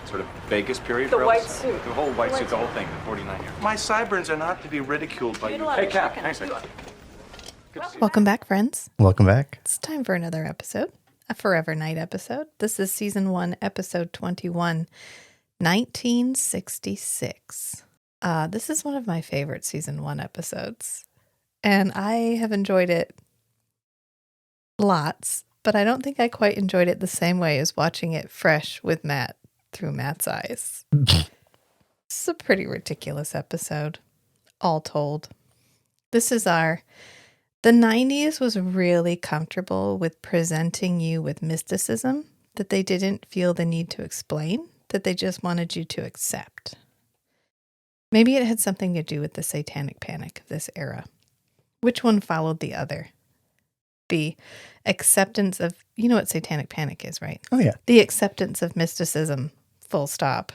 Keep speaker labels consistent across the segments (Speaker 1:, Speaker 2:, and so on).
Speaker 1: sort of Vegas period.
Speaker 2: The
Speaker 1: for
Speaker 2: white
Speaker 1: Elvis.
Speaker 2: suit.
Speaker 1: The whole white suit, the whole thing, the 49 years.
Speaker 3: My sideburns are not to be ridiculed by you.
Speaker 1: Hey, Cap. Thanks. Good to see you.
Speaker 4: Welcome back, friends.
Speaker 5: Welcome back.
Speaker 4: It's time for another episode, a Forever Night episode. This is Season 1, Episode 21, 1966. This is one of my favorite Season 1 episodes, and I have enjoyed it lots, but I don't think I quite enjoyed it the same way as watching it fresh with Matt through Matt's eyes. It's a pretty ridiculous episode, all told. This is the 90s was really comfortable with presenting you with mysticism that they didn't feel the need to explain, that they just wanted you to accept. Maybe it had something to do with the satanic panic of this era. Which one followed the other? The acceptance of, you know what satanic panic is, right?
Speaker 5: Oh, yeah.
Speaker 4: The acceptance of mysticism, full stop.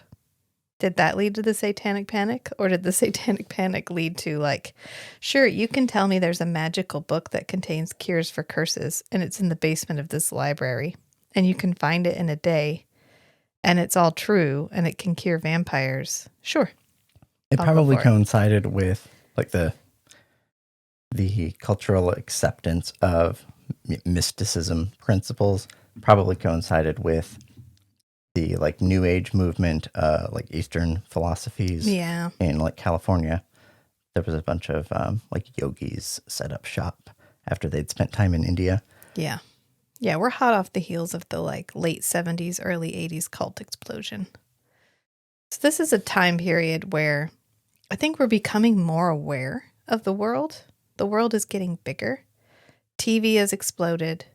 Speaker 4: Did that lead to the satanic panic? Or did the satanic panic lead to like, sure, you can tell me there's a magical book that contains cures for curses and it's in the basement of this library and you can find it in a day and it's all true and it can cure vampires. Sure.
Speaker 5: It
Speaker 4: I'll go
Speaker 5: probably
Speaker 4: for it.
Speaker 5: coincided with like the cultural acceptance of mysticism principles, probably coincided with the like New Age movement, like Eastern philosophies.
Speaker 4: Yeah.
Speaker 5: In like California, there was a bunch of like yogis set up shop after they'd spent time in India.
Speaker 4: Yeah. Yeah, we're hot off the heels of the like late 70s, early 80s cult explosion. So this is a time period where I think we're becoming more aware of the world. The world is getting bigger. TV has exploded.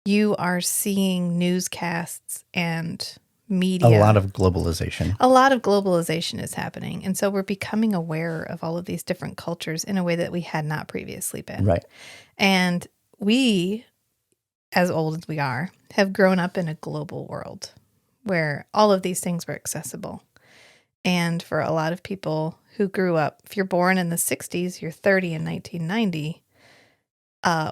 Speaker 4: You are seeing newscasts and media.
Speaker 5: A lot of globalization.
Speaker 4: A lot of globalization is happening. And so we're becoming aware of all of these different cultures in a way that we had not previously been.
Speaker 5: Right.
Speaker 4: And we, as old as we are, have grown up in a global world where all of these things were accessible. And for a lot of people who grew up, if you're born in the 60s, you're 30 in 1990.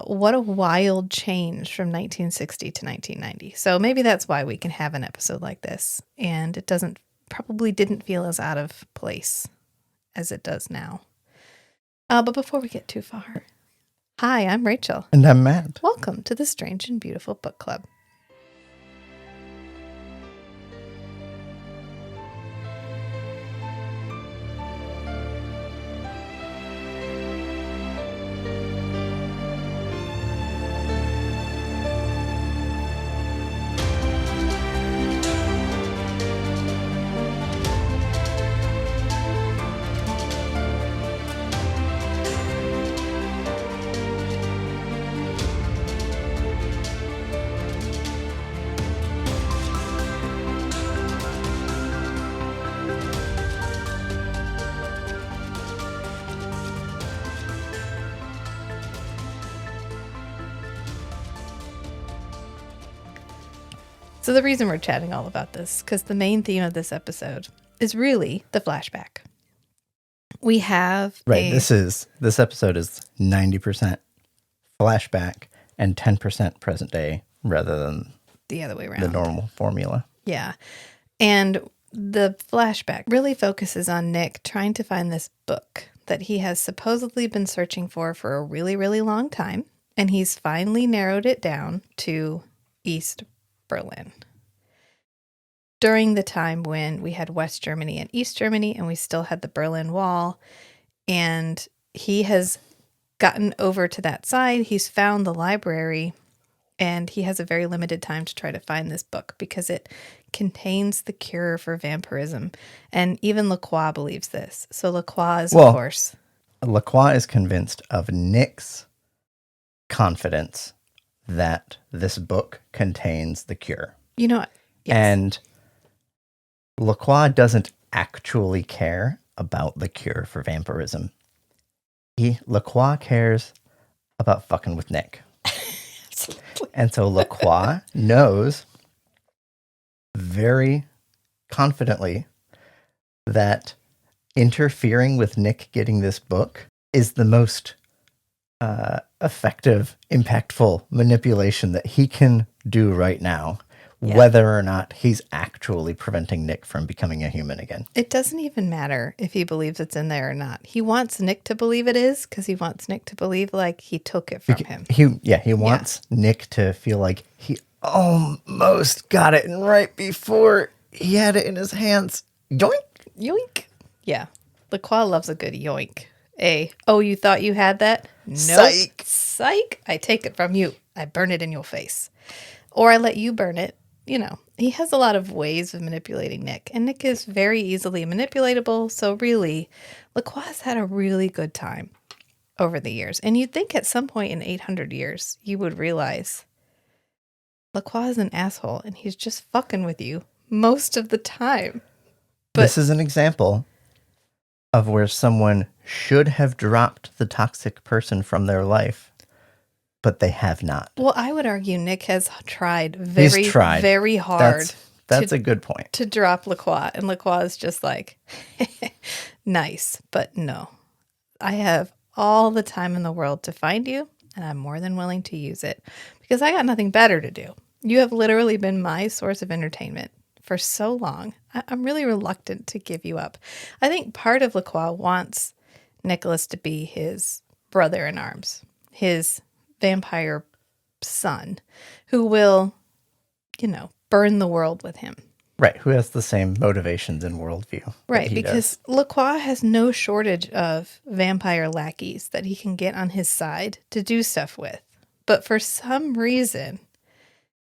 Speaker 4: What a wild change from 1960 to 1990. So maybe that's why we can have an episode like this. And it probably didn't feel as out of place as it does now. But before we get too far, hi, I'm Rachel.
Speaker 5: And I'm Matt.
Speaker 4: Welcome to the Strange and Beautiful Book Club. So the reason we're chatting all about this, because the main theme of this episode is really the flashback. We have
Speaker 5: Right. This episode is 90% flashback and 10% present day rather than
Speaker 4: the other way around.
Speaker 5: the normal formula.
Speaker 4: Yeah. And the flashback really focuses on Nick trying to find this book that he has supposedly been searching for a really, really long time. And he's finally narrowed it down to East Berlin. During the time when we had West Germany and East Germany, and we still had the Berlin Wall, and he has gotten over to that side. He's found the library, and he has a very limited time to try to find this book because it contains the cure for vampirism. And even LaCroix believes this. So LaCroix is, of course.
Speaker 5: LaCroix is convinced of Nick's confidence that this book contains the cure.
Speaker 4: You know, yes.
Speaker 5: And LaCroix doesn't actually care about the cure for vampirism. LaCroix cares about fucking with Nick. And so LaCroix knows very confidently that interfering with Nick getting this book is the most effective, impactful manipulation that he can do right now whether or not he's actually preventing Nick from becoming a human again.
Speaker 4: It doesn't even matter if he believes it's in there or not. He wants Nick to believe it is because he wants Nick to believe like he took it from him.
Speaker 5: He wants Nick to feel like he almost got it, and right before he had it in his hands, yoink.
Speaker 4: Yoink. Yeah. LaCroix loves a good yoink. Oh, you thought you had that? Nope.
Speaker 5: Psych.
Speaker 4: Psych. I take it from you. I burn it in your face. Or I let you burn it. You know, he has a lot of ways of manipulating Nick. And Nick is very easily manipulatable. So really, LaCroix's had a really good time over the years. And you'd think at some point in 800 years, you would realize LaCroix is an asshole and he's just fucking with you most of the time. But
Speaker 5: this is an example of where someone should have dropped the toxic person from their life, but they have not.
Speaker 4: well, I would argue Nick has tried very,
Speaker 5: He's tried.
Speaker 4: very hard
Speaker 5: That's a good point.
Speaker 4: to drop LaCroix. And LaCroix is just like, nice, but no. I have all the time in the world to find you, and I'm more than willing to use it because I got nothing better to do. You have literally been my source of entertainment for so long. I'm really reluctant to give you up. I think part of LaCroix wants Nicholas to be his brother in arms, his vampire son, who will, burn the world with him.
Speaker 5: Right, who has the same motivations and worldview. that
Speaker 4: Right,
Speaker 5: he
Speaker 4: because
Speaker 5: does.
Speaker 4: LaCroix has no shortage of vampire lackeys that he can get on his side to do stuff with. But for some reason,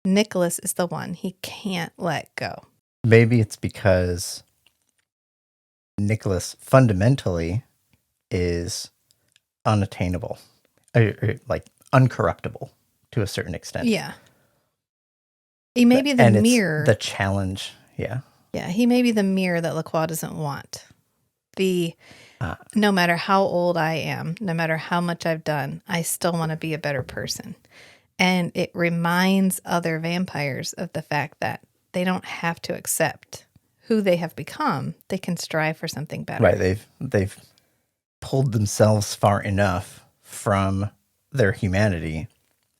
Speaker 4: Nicholas is the one he can't let go.
Speaker 5: Maybe it's because Nicholas fundamentally is unattainable, or like uncorruptible to a certain extent.
Speaker 4: Yeah. He may be the
Speaker 5: And it's
Speaker 4: mirror.
Speaker 5: the challenge, yeah.
Speaker 4: Yeah, he may be the mirror that LaCroix doesn't want. No matter how old I am, no matter how much I've done, I still want to be a better person. And it reminds other vampires of the fact that they don't have to accept who they have become. They can strive for something better.
Speaker 5: Right, they've pulled themselves far enough from their humanity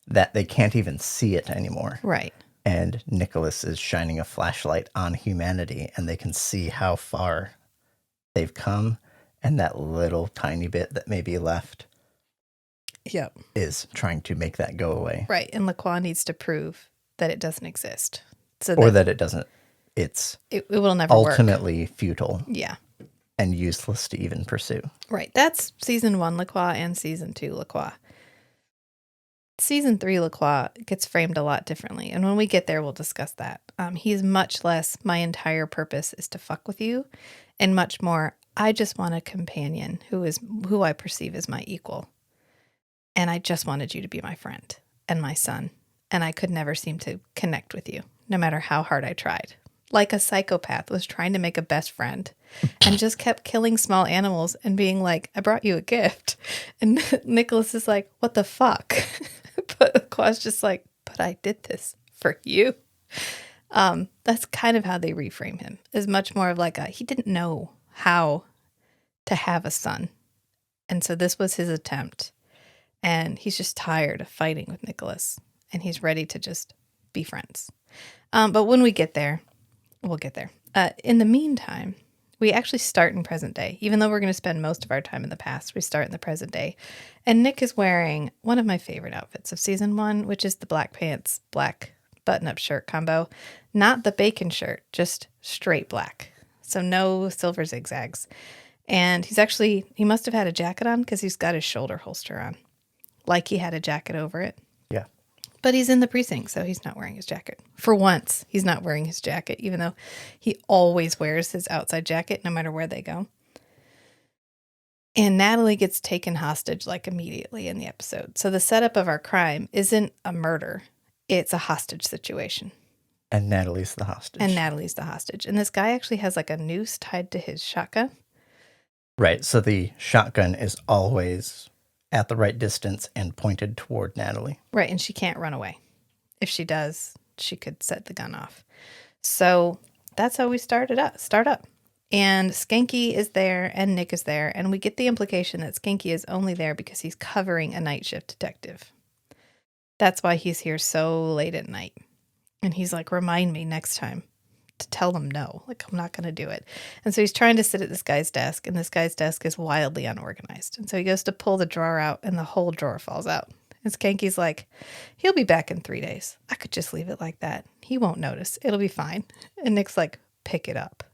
Speaker 5: that they can't even see it anymore.
Speaker 4: Right.
Speaker 5: And Nicholas is shining a flashlight on humanity, and they can see how far they've come, and that little tiny bit that may be left
Speaker 4: Yep.
Speaker 5: is trying to make that go away.
Speaker 4: Right. And LaCroix needs to prove that it doesn't exist. So
Speaker 5: Or that it doesn't. It's
Speaker 4: it will never work.
Speaker 5: ultimately futile
Speaker 4: Yeah.
Speaker 5: and useless to even pursue.
Speaker 4: Right. That's season 1 LaCroix and season 2 LaCroix. Season 3 LaCroix gets framed a lot differently. And when we get there, we'll discuss that. He's much less, my entire purpose is to fuck with you. And much more, I just want a companion who I perceive as my equal. And I just wanted you to be my friend and my son. And I could never seem to connect with you, no matter how hard I tried. Like a psychopath was trying to make a best friend and just kept killing small animals and being like, I brought you a gift. And Nicholas is like, what the fuck? But LaCroix's just like, but I did this for you. That's kind of how they reframe him, is much more of like he didn't know how to have a son. And so this was his attempt. And he's just tired of fighting with Nicholas. And he's ready to just be friends. But when we get there, we'll get there. In the meantime, we actually start in present day. Even though we're going to spend most of our time in the past, we start in the present day. And Nick is wearing one of my favorite outfits of season 1, which is the black pants, black button-up shirt combo. Not the bacon shirt, just straight black. So no silver zigzags. And he must have had a jacket on because he's got his shoulder holster on. Like he had a jacket over it.
Speaker 5: Yeah.
Speaker 4: But he's in the precinct, so he's not wearing his jacket. For once, he's not wearing his jacket, even though he always wears his outside jacket no matter where they go. And Natalie gets taken hostage like immediately in the episode. So the setup of our crime isn't a murder. It's a hostage situation.
Speaker 5: And Natalie's the hostage.
Speaker 4: And this guy actually has like a noose tied to his shotgun.
Speaker 5: Right. So the shotgun is always at the right distance and pointed toward Natalie.
Speaker 4: Right. And she can't run away. If she does, she could set the gun off. So that's how we start up. And Skanky is there and Nick is there. And we get the implication that Skanky is only there because he's covering a night shift detective. That's why he's here so late at night. And he's like, remind me next time to tell them no. Like, I'm not going to do it. And so he's trying to sit at this guy's desk, and this guy's desk is wildly unorganized. And so he goes to pull the drawer out, and the whole drawer falls out. And Skanky's like, he'll be back in 3 days. I could just leave it like that. He won't notice. It'll be fine. And Nick's like, pick it up.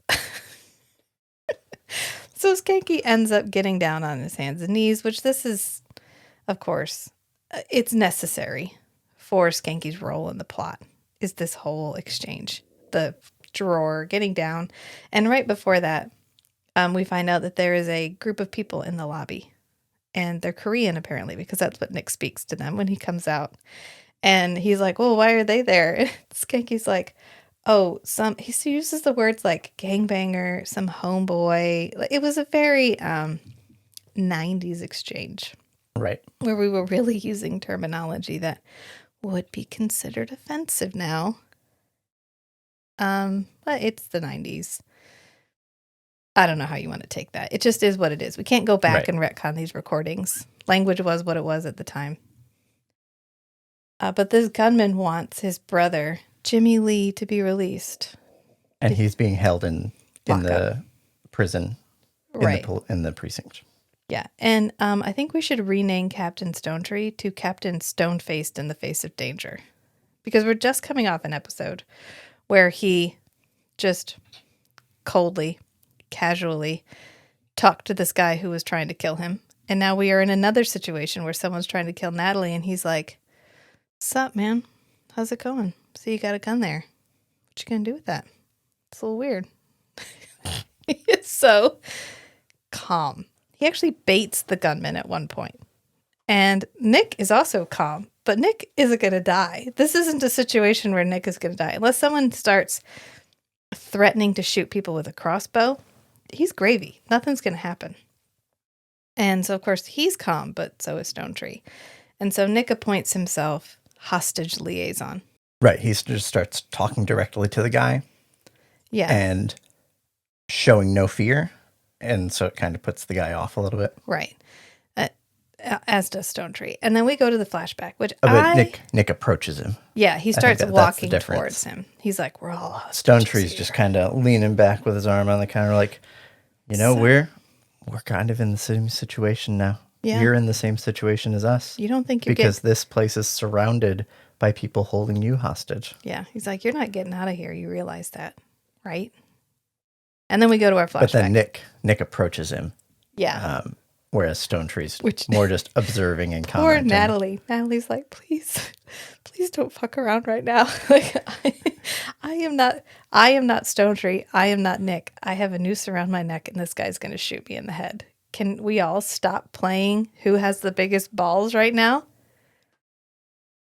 Speaker 4: So Skanky ends up getting down on his hands and knees, which this is, of course, it's necessary for Skanky's role in the plot, is this whole exchange. The drawer, getting down. And right before that, we find out that there is a group of people in the lobby. And they're Korean, apparently, because that's what Nick speaks to them when he comes out. And he's like, well, why are they there? And Skanky's like, oh, he uses the words like gangbanger, some homeboy. It was a very 90s exchange.
Speaker 5: Right.
Speaker 4: Where we were really using terminology that would be considered offensive now. But it's the 90s. I don't know how you want to take that. It just is what it is. We can't go back and retcon these recordings. Language was what it was at the time. But this gunman wants his brother, Jimmy Lee, to be released.
Speaker 5: And he's being held in the prison in the precinct.
Speaker 4: Yeah. And I think we should rename Captain Stonetree to Captain Stone-Faced in the Face of Danger. Because we're just coming off an episode where he just coldly, casually talked to this guy who was trying to kill him. And now we are in another situation where someone's trying to kill Natalie, and he's like, "Sup, man? How's it going? So you got a gun there. What you gonna do with that?" It's a little weird. He is so calm. He actually baits the gunman at one point. And Nick is also calm, but Nick isn't going to die. This isn't a situation where Nick is going to die. Unless someone starts threatening to shoot people with a crossbow, he's gravy. Nothing's going to happen. And so, of course, he's calm, but so is Stonetree. And so Nick appoints himself hostage liaison.
Speaker 5: Right. He just starts talking directly to the guy.
Speaker 4: Yeah.
Speaker 5: And showing no fear. And so it kind of puts the guy off a little bit.
Speaker 4: Right. As does Stonetree. And then we go to the flashback, which
Speaker 5: but Nick approaches him.
Speaker 4: Yeah, he starts walking towards him. He's like, we're all hostages.
Speaker 5: Stonetree just kind of leaning back with his arm on the counter like, we're kind of in the same situation now. Yeah. You're in the same situation as us.
Speaker 4: You don't think you're
Speaker 5: Because this place is surrounded by people holding you hostage.
Speaker 4: Yeah. He's like, you're not getting out of here. You realize that, right? And then we go to our flashback.
Speaker 5: But then Nick approaches him.
Speaker 4: Yeah.
Speaker 5: Whereas Stonetree's more just observing and
Speaker 4: Poor
Speaker 5: commenting.
Speaker 4: Natalie. Natalie's like, please don't fuck around right now. Like, I am not Stonetree. I am not Nick. I have a noose around my neck, and this guy's going to shoot me in the head. Can we all stop playing who has the biggest balls right now?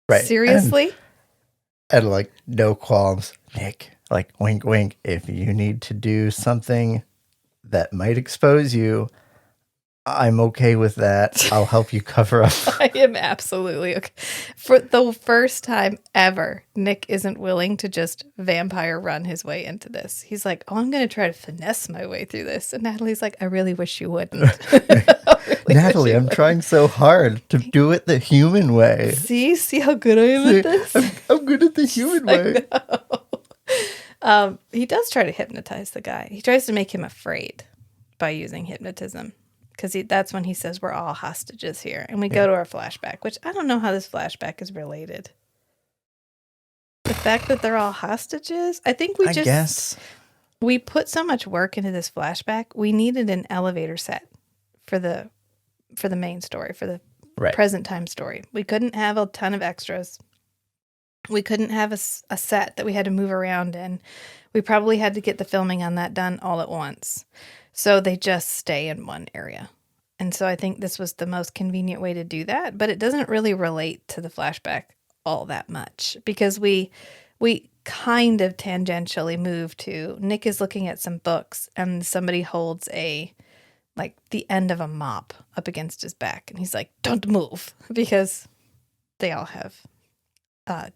Speaker 5: Right.
Speaker 4: Seriously?
Speaker 5: And like, no qualms. Nick, like, wink, wink. If you need to do something that might expose you, I'm okay with that. I'll help you cover up.
Speaker 4: I am absolutely okay. For the first time ever, Nick isn't willing to just vampire run his way into this. He's like, oh, I'm going to try to finesse my way through this. And Natalie's like, I really wish you wouldn't.
Speaker 5: Natalie, I'm trying so hard to do it the human way.
Speaker 4: See how good I am at this?
Speaker 5: I'm good at the human way.
Speaker 4: He does try to hypnotize the guy. He tries to make him afraid by using hypnotism. Because that's when he says we're all hostages here. And we go to our flashback, which I don't know how this flashback is related. The fact that they're all hostages? I think we put so much work into this flashback, we needed an elevator set for the main story, for the present time story. We couldn't have a ton of extras. We couldn't have a set that we had to move around in. We probably had to get the filming on that done all at once. So they just stay in one area. And so I think this was the most convenient way to do that, but it doesn't really relate to the flashback all that much because we kind of tangentially move to Nick is looking at some books and somebody holds the end of a mop up against his back. And he's like, don't move, because they all have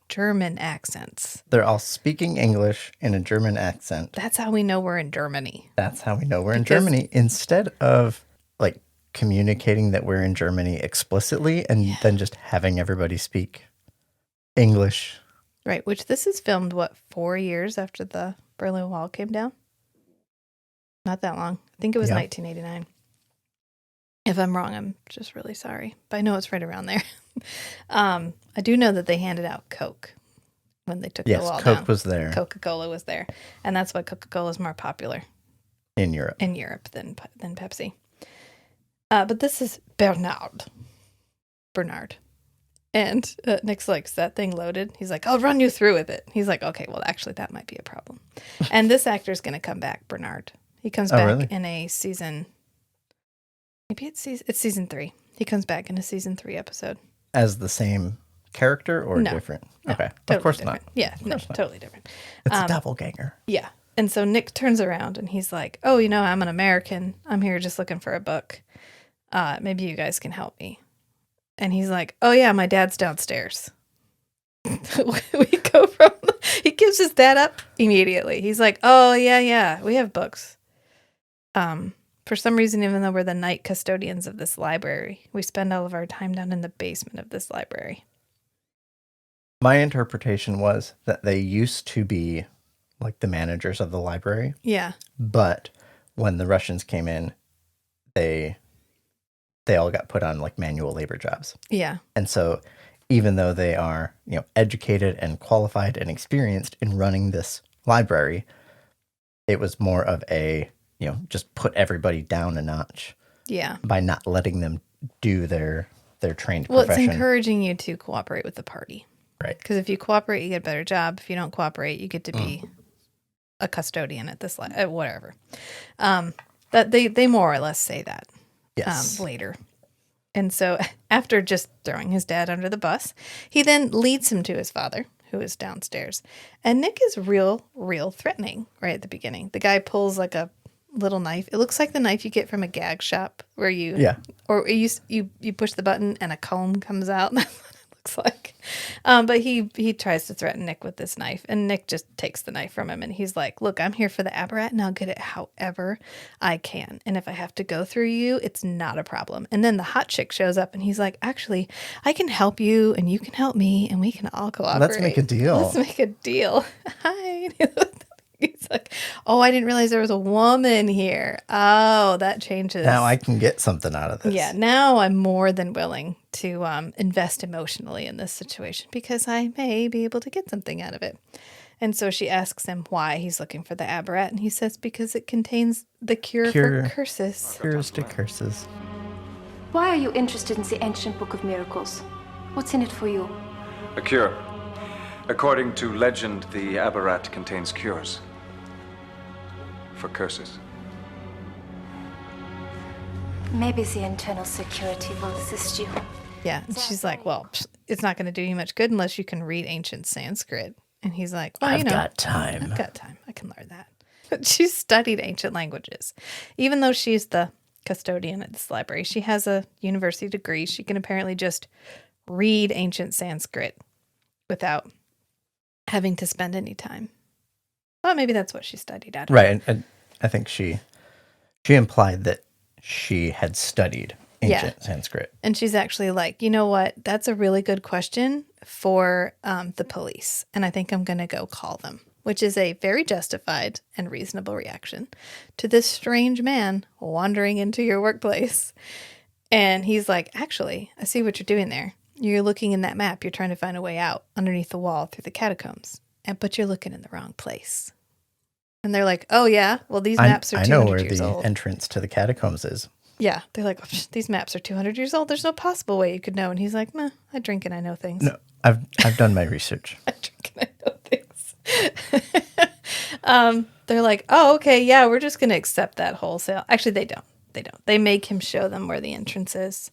Speaker 4: German accents.
Speaker 5: They're all speaking English in a German accent.
Speaker 4: That's how we know we're in Germany.
Speaker 5: In Germany. Instead of like communicating that we're in Germany explicitly and then just having everybody speak English
Speaker 4: Right, which this is filmed, 4 years after the Berlin Wall came down? Not that long. I think it was 1989. If I'm wrong, I'm just really sorry. But I know it's right around there. I do know that they handed out Coke when they took the wall down.
Speaker 5: Coke was there.
Speaker 4: Coca-Cola was there. And that's why Coca-Cola is more popular
Speaker 5: in Europe.
Speaker 4: Than Pepsi. But this is Bernard. And Nick's like, is that thing loaded? He's like, I'll run you through with it. He's like, okay, well, actually, that might be a problem. And this actor's going to come back, Bernard. He comes back in a season. Maybe it's season 3. He comes back in a season 3 episode.
Speaker 5: As the same character or different?
Speaker 4: No,
Speaker 5: okay.
Speaker 4: Totally
Speaker 5: of course
Speaker 4: different.
Speaker 5: not.
Speaker 4: Yeah, no, totally different.
Speaker 5: It's a doppelganger.
Speaker 4: Yeah. And so Nick turns around and he's like, oh, I'm an American. I'm here just looking for a book. Maybe you guys can help me. And he's like, oh, yeah, my dad's downstairs. He gives his dad up immediately. He's like, oh, yeah, we have books. For some reason, even though we're the night custodians of this library, we spend all of our time down in the basement of this library.
Speaker 5: My interpretation was that they used to be like the managers of the library.
Speaker 4: Yeah.
Speaker 5: But when the Russians came in, they all got put on like manual labor jobs.
Speaker 4: Yeah.
Speaker 5: And so even though they are, educated and qualified and experienced in running this library, it was more of a, just put everybody down a notch.
Speaker 4: Yeah.
Speaker 5: By not letting them do their trained
Speaker 4: profession. Well, it's encouraging you to cooperate with the party.
Speaker 5: Right.
Speaker 4: Because if you cooperate, you get a better job. If you don't cooperate, you get to be a custodian at this whatever. That they more or less say that.
Speaker 5: Yes.
Speaker 4: Later. And so after just throwing his dad under the bus, he then leads him to his father, who is downstairs. And Nick is real threatening right at the beginning. The guy pulls like a little knife. It looks like the knife you get from a gag shop where you push the button and a comb comes out. That's what it looks like. But he tries to threaten Nick with this knife, and Nick just takes the knife from him, and he's like, look, I'm here for the apparat, and I'll get it however I can. And if I have to go through you, it's not a problem. And then the hot chick shows up, and he's like, actually, I can help you, and you can help me, and we can all cooperate.
Speaker 5: Let's make a
Speaker 4: deal. Hi. He's like, oh, I didn't realize there was a woman here. Oh, that changes.
Speaker 5: Now I can get something out of this.
Speaker 4: Yeah, now I'm more than willing to invest emotionally in this situation because I may be able to get something out of it. And so she asks him why he's looking for the apparat, and he says because it contains the cure for curses.
Speaker 5: Cures to curses.
Speaker 2: Why are you interested in the ancient Book of Miracles? What's in it for you?
Speaker 1: A cure. According to legend, the apparat contains cures for curses.
Speaker 2: Maybe the internal security will assist you.
Speaker 4: Yeah, and she's like, well, it's not going to do you much good unless you can read ancient Sanskrit. And he's like, well,
Speaker 5: I've got time.
Speaker 4: I can learn that. But she's studied ancient languages. Even though she's the custodian at this library, she has a university degree. She can apparently just read ancient Sanskrit without having to spend any time. Well, maybe that's what she studied at.
Speaker 5: Right, and I think she implied that she had studied ancient Sanskrit.
Speaker 4: And she's actually like, you know what? That's a really good question for the police. And I think I'm going to go call them, which is a very justified and reasonable reaction to this strange man wandering into your workplace. And he's like, actually, I see what you're doing there. You're looking in that map. You're trying to find a way out underneath the wall through the catacombs. But you're looking in the wrong place. And they're like, oh, yeah, well, these maps are 200 years old. I know where the
Speaker 5: entrance to the catacombs is.
Speaker 4: Yeah. They're like, oh, these maps are 200 years old. There's no possible way you could know. And he's like, meh, I drink and I know things.
Speaker 5: No, I've done my research.
Speaker 4: I drink and I know things. They're like, oh, okay, yeah, we're just going to accept that wholesale. Actually, they don't. They make him show them where the entrance is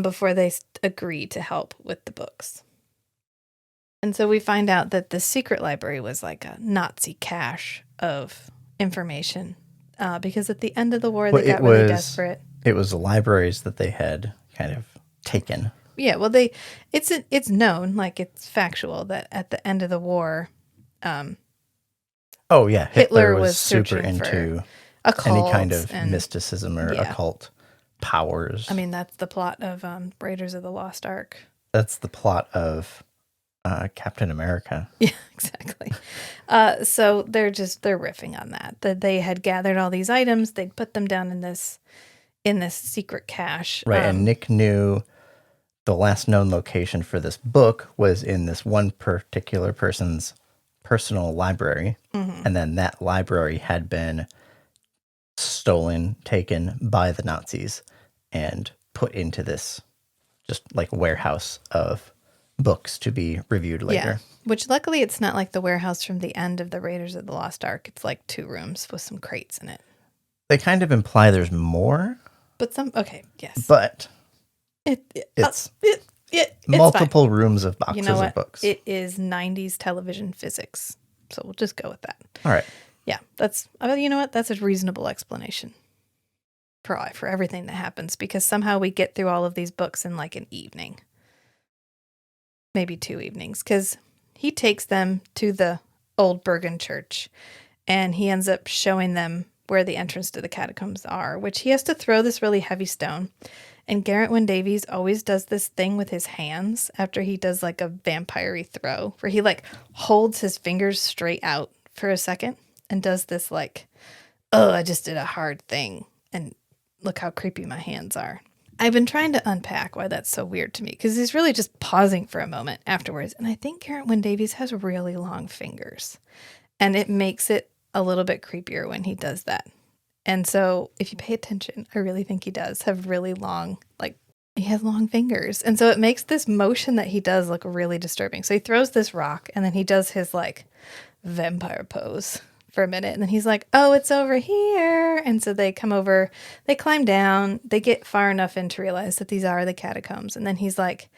Speaker 4: before they agree to help with the books. And so we find out that the secret library was like a Nazi cache of information because at the end of the war, they got really desperate.
Speaker 5: It was the libraries that they had kind of taken.
Speaker 4: Yeah, well, it's known, like it's factual that at the end of the war,
Speaker 5: Hitler was super into any kind of
Speaker 4: and
Speaker 5: mysticism or occult powers.
Speaker 4: I mean, that's the plot of Raiders of the Lost Ark.
Speaker 5: That's the plot of Captain America.
Speaker 4: Yeah, exactly. So they're riffing on that they had gathered all these items. They'd put them down in this secret cache.
Speaker 5: Right. And Nick knew the last known location for this book was in this one particular person's personal library.
Speaker 4: Mm-hmm.
Speaker 5: And then that library had been stolen, taken by the Nazis, and put into this just like warehouse of books to be reviewed later.
Speaker 4: Yeah. Which luckily it's not like the warehouse from the end of the Raiders of the Lost Ark. It's like 2 rooms with some crates in it.
Speaker 5: They kind of imply there's more.
Speaker 4: But yes.
Speaker 5: But
Speaker 4: it's
Speaker 5: multiple
Speaker 4: fine.
Speaker 5: rooms of boxes
Speaker 4: You know what?
Speaker 5: of books.
Speaker 4: It is 90s television physics. So we'll just go with that.
Speaker 5: All right.
Speaker 4: Yeah, that's a reasonable explanation for everything that happens, because somehow we get through all of these books in like an evening. Maybe 2 evenings, because he takes them to the old Bergen church and he ends up showing them where the entrance to the catacombs are, which he has to throw this really heavy stone. And Garrett Wynne Davies always does this thing with his hands after he does like a vampire-y throw, where he like holds his fingers straight out for a second and does this like, oh, I just did a hard thing. And look how creepy my hands are. I've been trying to unpack why that's so weird to me, because he's really just pausing for a moment afterwards. And I think Garrett Wynne Davies has really long fingers. And it makes it a little bit creepier when he does that. And so if you pay attention, I really think he does have really long, he has long fingers. And so it makes this motion that he does look really disturbing. So he throws this rock and then he does his vampire pose for a minute. And then he's like, oh, it's over here. And so they come over, they climb down, they get far enough in to realize that these are the catacombs. And then he's like,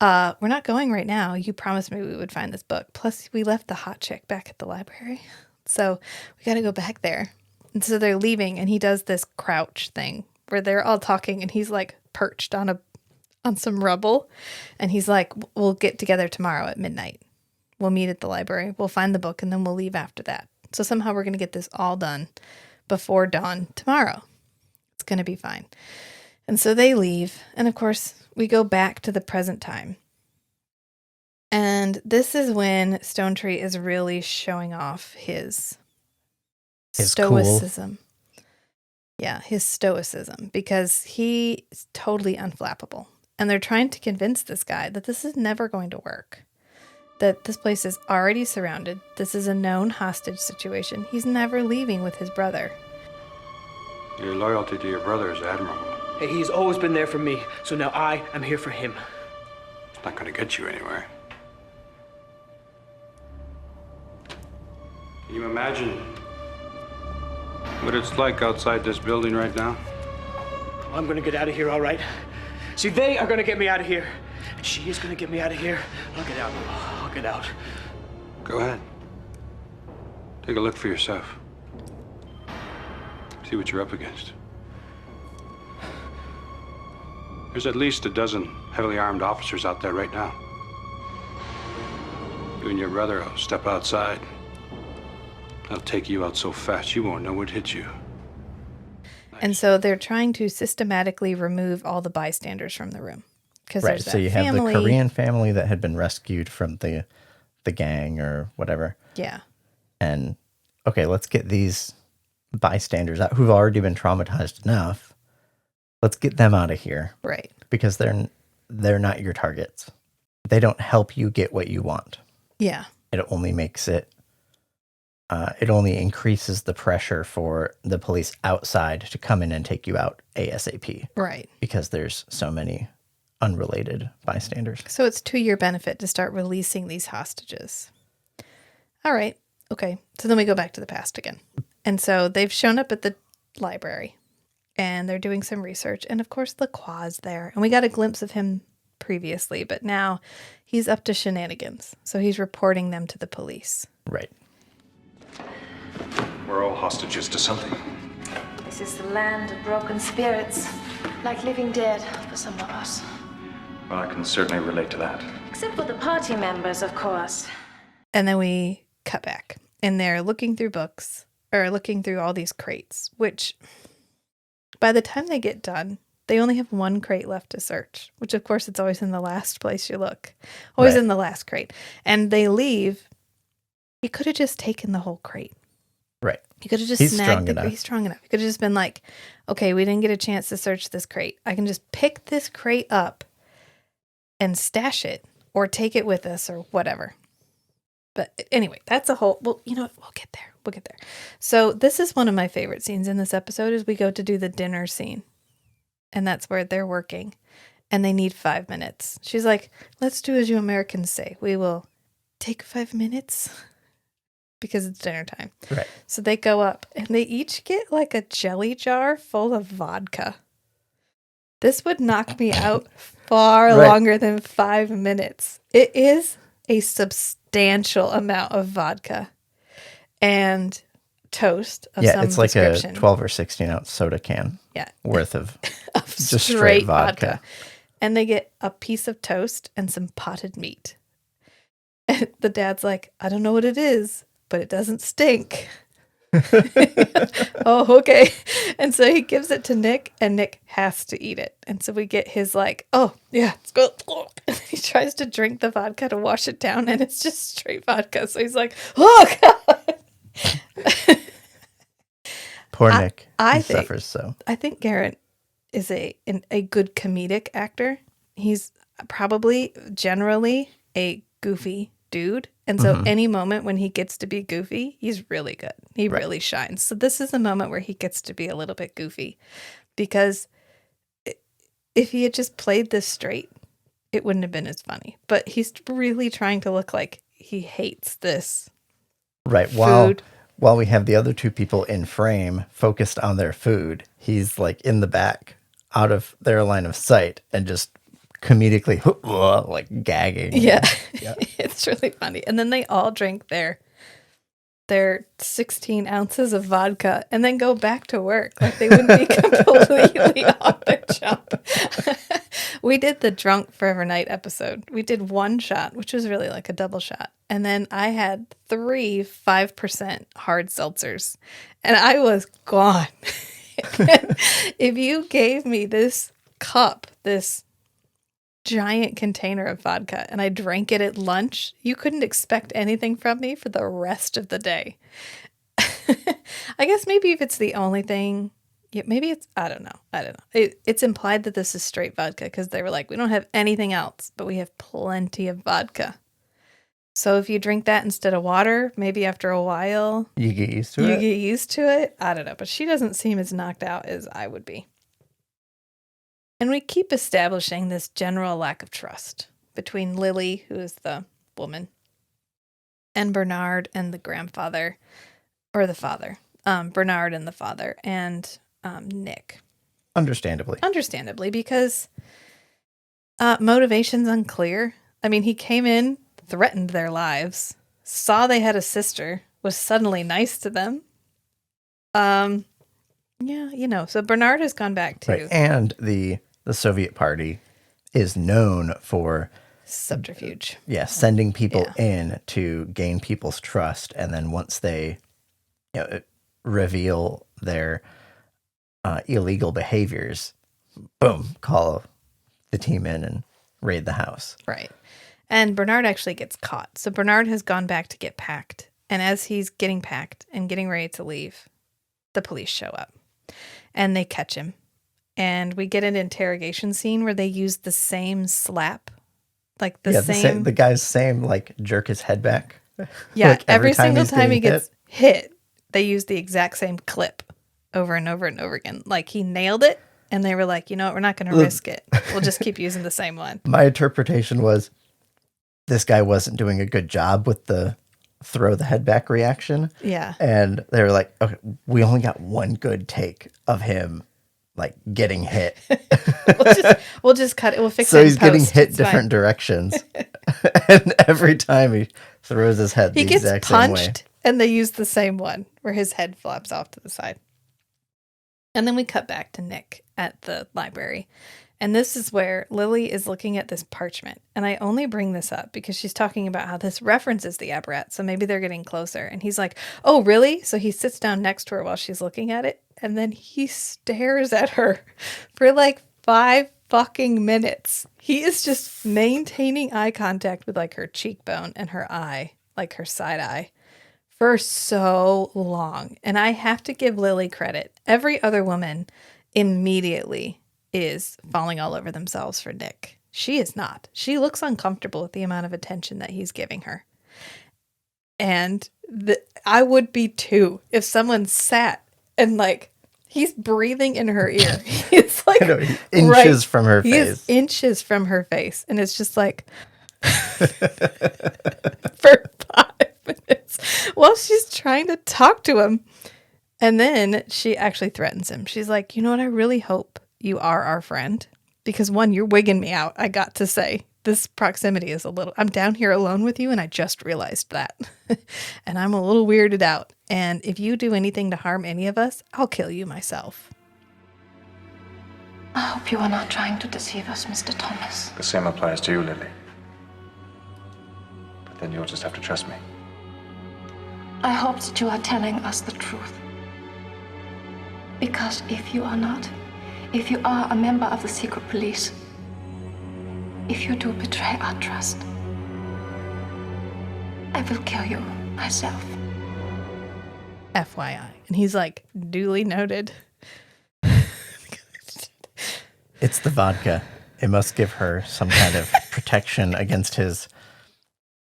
Speaker 4: we're not going right now. You promised me we would find this book. Plus we left the hot chick back at the library. So we got to go back there. And so they're leaving and he does this crouch thing where they're all talking and he's like perched on some rubble. And he's like, we'll get together tomorrow at midnight. We'll meet at the library. We'll find the book and then we'll leave after that. So somehow we're going to get this all done before dawn tomorrow. It's going to be fine. And so they leave. And of course, we go back to the present time. And this is when Stone Tree is really showing off his stoicism. Cool. Yeah, his stoicism, because he is totally unflappable. And they're trying to convince this guy that this is never going to work. That this place is already surrounded. This is a known hostage situation. He's never leaving with his brother.
Speaker 6: Your loyalty to your brother is admirable.
Speaker 7: Hey, he's always been there for me, so now I am here for him.
Speaker 6: It's not going to get you anywhere. Can you imagine what it's like outside this building right now?
Speaker 7: I'm gonna get out of here, all right? See, they are gonna get me out of here. And she is gonna get me out of here. I'll get out. I'll get out.
Speaker 6: Go ahead. Take a look for yourself. See what you're up against. There's at least a dozen heavily armed officers out there right now. You and your brother will step outside. They'll take you out so fast you won't know what hit you.
Speaker 4: And so they're trying to systematically remove all the bystanders from the room.
Speaker 5: Right, so you have the Korean family that had been rescued from the gang or whatever.
Speaker 4: Yeah. And,
Speaker 5: okay, let's get these bystanders out who've already been traumatized enough. Let's get them out of here.
Speaker 4: Right.
Speaker 5: Because they're not your targets. They don't help you get what you want.
Speaker 4: Yeah.
Speaker 5: It only makes it only increases the pressure for the police outside to come in and take you out ASAP.
Speaker 4: Right.
Speaker 5: Because there's so many unrelated bystanders.
Speaker 4: So it's to your benefit to start releasing these hostages. All right. Okay. So then we go back to the past again. And so they've shown up at the library and they're doing some research. And of course, LaCroix's there. And we got a glimpse of him previously, but now he's up to shenanigans. So he's reporting them to the police.
Speaker 5: Right.
Speaker 1: We're all hostages to something.
Speaker 2: This is the land of broken spirits, like living dead for some of us.
Speaker 1: Well, I can certainly relate to that.
Speaker 2: Except for the party members, of course.
Speaker 4: And then we cut back, and they're looking through books, or looking through all these crates, which by the time they get done, They only have one crate left to search, which of course it's always in the last place you look. Always
Speaker 5: Right.
Speaker 4: in the last crate. And they leave. He could have just taken the whole crate.
Speaker 5: Right.
Speaker 4: He could have just
Speaker 5: He's
Speaker 4: snagged
Speaker 5: strong
Speaker 4: the
Speaker 5: enough.
Speaker 4: He's strong enough. He could have just been like, okay, we didn't get a chance to search this crate. I can just pick this crate up and stash it or take it with us or whatever. But anyway, that's a whole, well, you know what? We'll get there. We'll get there. So this is one of my favorite scenes in this episode is we go to do the dinner scene. And that's where they're working. And they need 5 minutes. She's like, let's do as you Americans say. We will take 5 minutes because it's dinner time.
Speaker 5: Right.
Speaker 4: So they go up and they each get like a jelly jar full of vodka. This would knock me out far
Speaker 5: Right.
Speaker 4: longer than 5 minutes. It is a substantial amount of vodka and toast of
Speaker 5: Yeah,
Speaker 4: some
Speaker 5: it's like a
Speaker 4: description.
Speaker 5: 12 or 16 ounce soda can
Speaker 4: Yeah.
Speaker 5: worth of
Speaker 4: Of
Speaker 5: just
Speaker 4: straight
Speaker 5: straight
Speaker 4: vodka.
Speaker 5: vodka.
Speaker 4: And they get a piece of toast and some potted meat. And the dad's like, I don't know what it is, but it doesn't stink. Oh, okay. And so he gives it to Nick, and Nick has to eat it. And so we get his like, oh, yeah, it's good. And he tries to drink the vodka to wash it down, and it's just straight vodka. So he's like, oh, God.
Speaker 5: Poor Nick.
Speaker 4: I
Speaker 5: He
Speaker 4: think-
Speaker 5: suffers so.
Speaker 4: I think Garrett is a good comedic actor. He's probably generally a goofy dude. And so any moment when he gets to be goofy, he's really good. He really shines. So this is a moment where he gets to be a little bit goofy because if he had just played this straight, it wouldn't have been as funny. But he's really trying to look like he hates this.
Speaker 5: Right.
Speaker 4: Food.
Speaker 5: While we have the other two people in frame focused on their food, he's like in the back, out of their line of sight, and just comedically like gagging.
Speaker 4: Yeah. It's really funny. And then they all drink their 16 ounces of vodka and then go back to work. Like they wouldn't be completely off their jump. We did the Drunk Forever Night episode. We did one shot, which was really like a double shot. And then I had 3 5% hard seltzers. And I was gone. If you gave me this cup, this giant container of vodka, and I drank it at lunch, you couldn't expect anything from me for the rest of the day. I guess maybe if it's the only thing, yeah, maybe it's, I don't know. It's implied that this is straight vodka because they were like, we don't have anything else, but we have plenty of vodka. So if you drink that instead of water, maybe after a while,
Speaker 5: You get used to
Speaker 4: you
Speaker 5: it.
Speaker 4: get used to it. I don't know, but she doesn't seem as knocked out as I would be. And we keep establishing this general lack of trust between Lily, who is the woman, and Bernard and the grandfather, or the father. Bernard and the father, and Nick.
Speaker 5: Understandably.
Speaker 4: Because motivation's unclear. I mean, he came in, threatened their lives, saw they had a sister, was suddenly nice to them. Yeah, so Bernard has gone back to
Speaker 5: Right. And the Soviet Party is known for
Speaker 4: subterfuge.
Speaker 5: sending people in to gain people's trust, and then once they reveal their illegal behaviors, boom, call the team in and raid the house.
Speaker 4: Right. And Bernard actually gets caught. So Bernard has gone back to get packed. And as he's getting packed and getting ready to leave, the police show up and they catch him. And we get an interrogation scene where they use the same slap, like the same.
Speaker 5: The guy's same, like, jerk his head back.
Speaker 4: Yeah,
Speaker 5: Like,
Speaker 4: every single
Speaker 5: he's
Speaker 4: time he
Speaker 5: getting
Speaker 4: gets hit, they use the exact same clip over and over and over again. Like he nailed it, and they were like, you know what, we're not going to risk it. We'll just keep using the same one.
Speaker 5: My interpretation was this guy wasn't doing a good job with the throw the head back reaction.
Speaker 4: Yeah.
Speaker 5: And they were like, okay, we only got one good take of him like getting hit.
Speaker 4: We'll just cut it. We'll fix it.
Speaker 5: So
Speaker 4: in
Speaker 5: he's getting
Speaker 4: post.
Speaker 5: hit
Speaker 4: It's
Speaker 5: different
Speaker 4: fine.
Speaker 5: directions. And every time he throws his head
Speaker 4: He
Speaker 5: the
Speaker 4: gets
Speaker 5: exact same way.
Speaker 4: punched, and they use the same one where his head flops off to the side. And then we cut back to Nick at the library. And this is where Lily is looking at this parchment. And I only bring this up because she's talking about how this references the Aberrat. So maybe they're getting closer. And he's like, oh, really? So he sits down next to her while she's looking at it. And then he stares at her for like 5 fucking minutes. He is just maintaining eye contact with like her cheekbone and her eye, like her side eye, for so long. And I have to give Lily credit. Every other woman immediately is falling all over themselves for Nick. She is not. She looks uncomfortable with the amount of attention that he's giving her. And I would be too if someone sat and like he's breathing in her ear. He's like
Speaker 5: inches from her face.
Speaker 4: He is inches from her face. And it's just like for 5 minutes while she's trying to talk to him. And then she actually threatens him. She's like, you know what? I really hope you are our friend. Because one, you're wigging me out. I got to say, this proximity is a little, I'm down here alone with you. And I just realized that. And I'm a little weirded out. And if you do anything to harm any of us, I'll kill you myself.
Speaker 2: I hope you are not trying to deceive us, Mr. Thomas.
Speaker 1: The same applies to you, Lily. But then you'll just have to trust me.
Speaker 2: I hope that you are telling us the truth. Because if you are not, if you are a member of the secret police, if you do betray our trust, I will kill you myself.
Speaker 4: FYI. And he's like, duly noted.
Speaker 5: It's the vodka. It must give her some kind of protection against his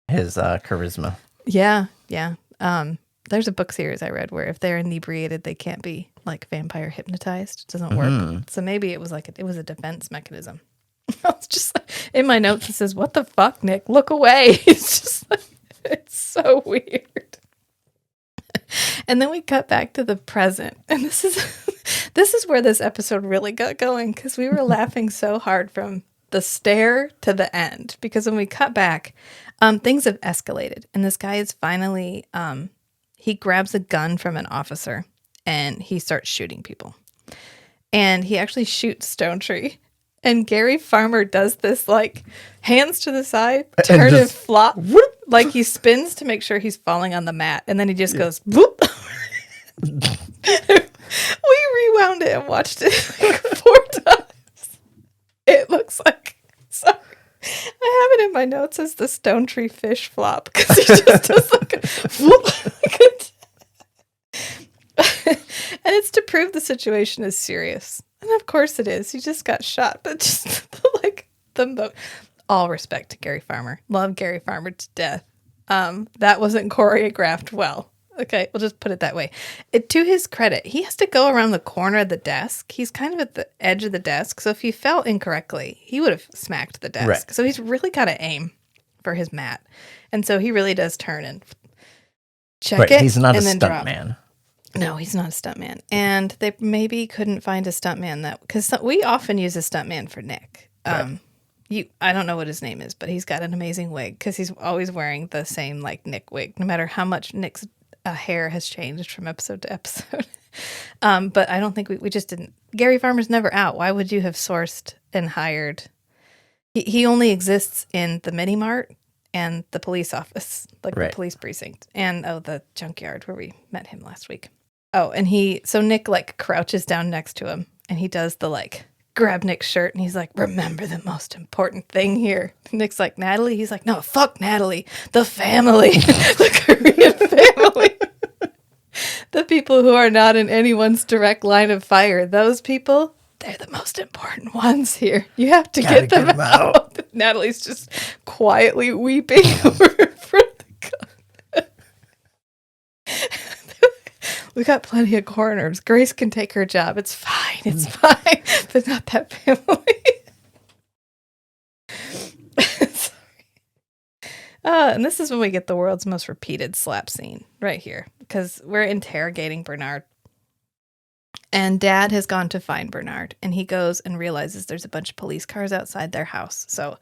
Speaker 5: charisma.
Speaker 4: Yeah. There's a book series I read where if they're inebriated, they can't be like vampire hypnotized. It doesn't work. So maybe it was a defense mechanism. I was just like, in my notes, it says, what the fuck, Nick? Look away. It's just like, it's so weird. And then we cut back to the present. And this is where this episode really got going because we were laughing so hard from the stare to the end. Because when we cut back, things have escalated. And this guy is finally... he grabs a gun from an officer and he starts shooting people. And he actually shoots Stonetree. And Gary Farmer does this like hands to the side, turn and flop. Whoop, like he spins to make sure he's falling on the mat. And then he just goes, whoop. We rewound it and watched it like 4 times. It looks like, sorry. I have it in my notes as the Stonetree fish flop because he just does like a whoop. And it's to prove the situation is serious. And of course it is. He just got shot. But just all respect to Gary Farmer. Love Gary Farmer to death. That wasn't choreographed well. Okay, we'll just put it that way. To his credit, he has to go around the corner of the desk. He's kind of at the edge of the desk. So if he fell incorrectly, he would have smacked the desk. Right. So he's really got to aim for his mat. And so he really does turn and check it.
Speaker 5: He's not a
Speaker 4: stunt
Speaker 5: stuntman.
Speaker 4: No, he's not a stuntman. And they maybe couldn't find a stuntman that, because we often use a stuntman for Nick. Right. I don't know what his name is, but he's got an amazing wig because he's always wearing the same like Nick wig, no matter how much Nick's hair has changed from episode to episode. But I don't think we just didn't. Gary Farmer's never out. Why would you have sourced and hired? He only exists in the mini mart and the police office, like the police precinct, and the junkyard where we met him last week. Oh, and so Nick like crouches down next to him and he does the like grab Nick's shirt and he's like, remember the most important thing here. Nick's like, Natalie? He's like, no, fuck Natalie. The family. The Korean family. The people who are not in anyone's direct line of fire. Those people, they're the most important ones here. You have to get them out. Natalie's just quietly weeping over in front of the gun. We got plenty of coroners. Grace can take her job. It's fine. It's fine. But not that family. Sorry. And this is when we get the world's most repeated slap scene right here. Because we're interrogating Bernard. And Dad has gone to find Bernard. And he goes and realizes there's a bunch of police cars outside their house. So,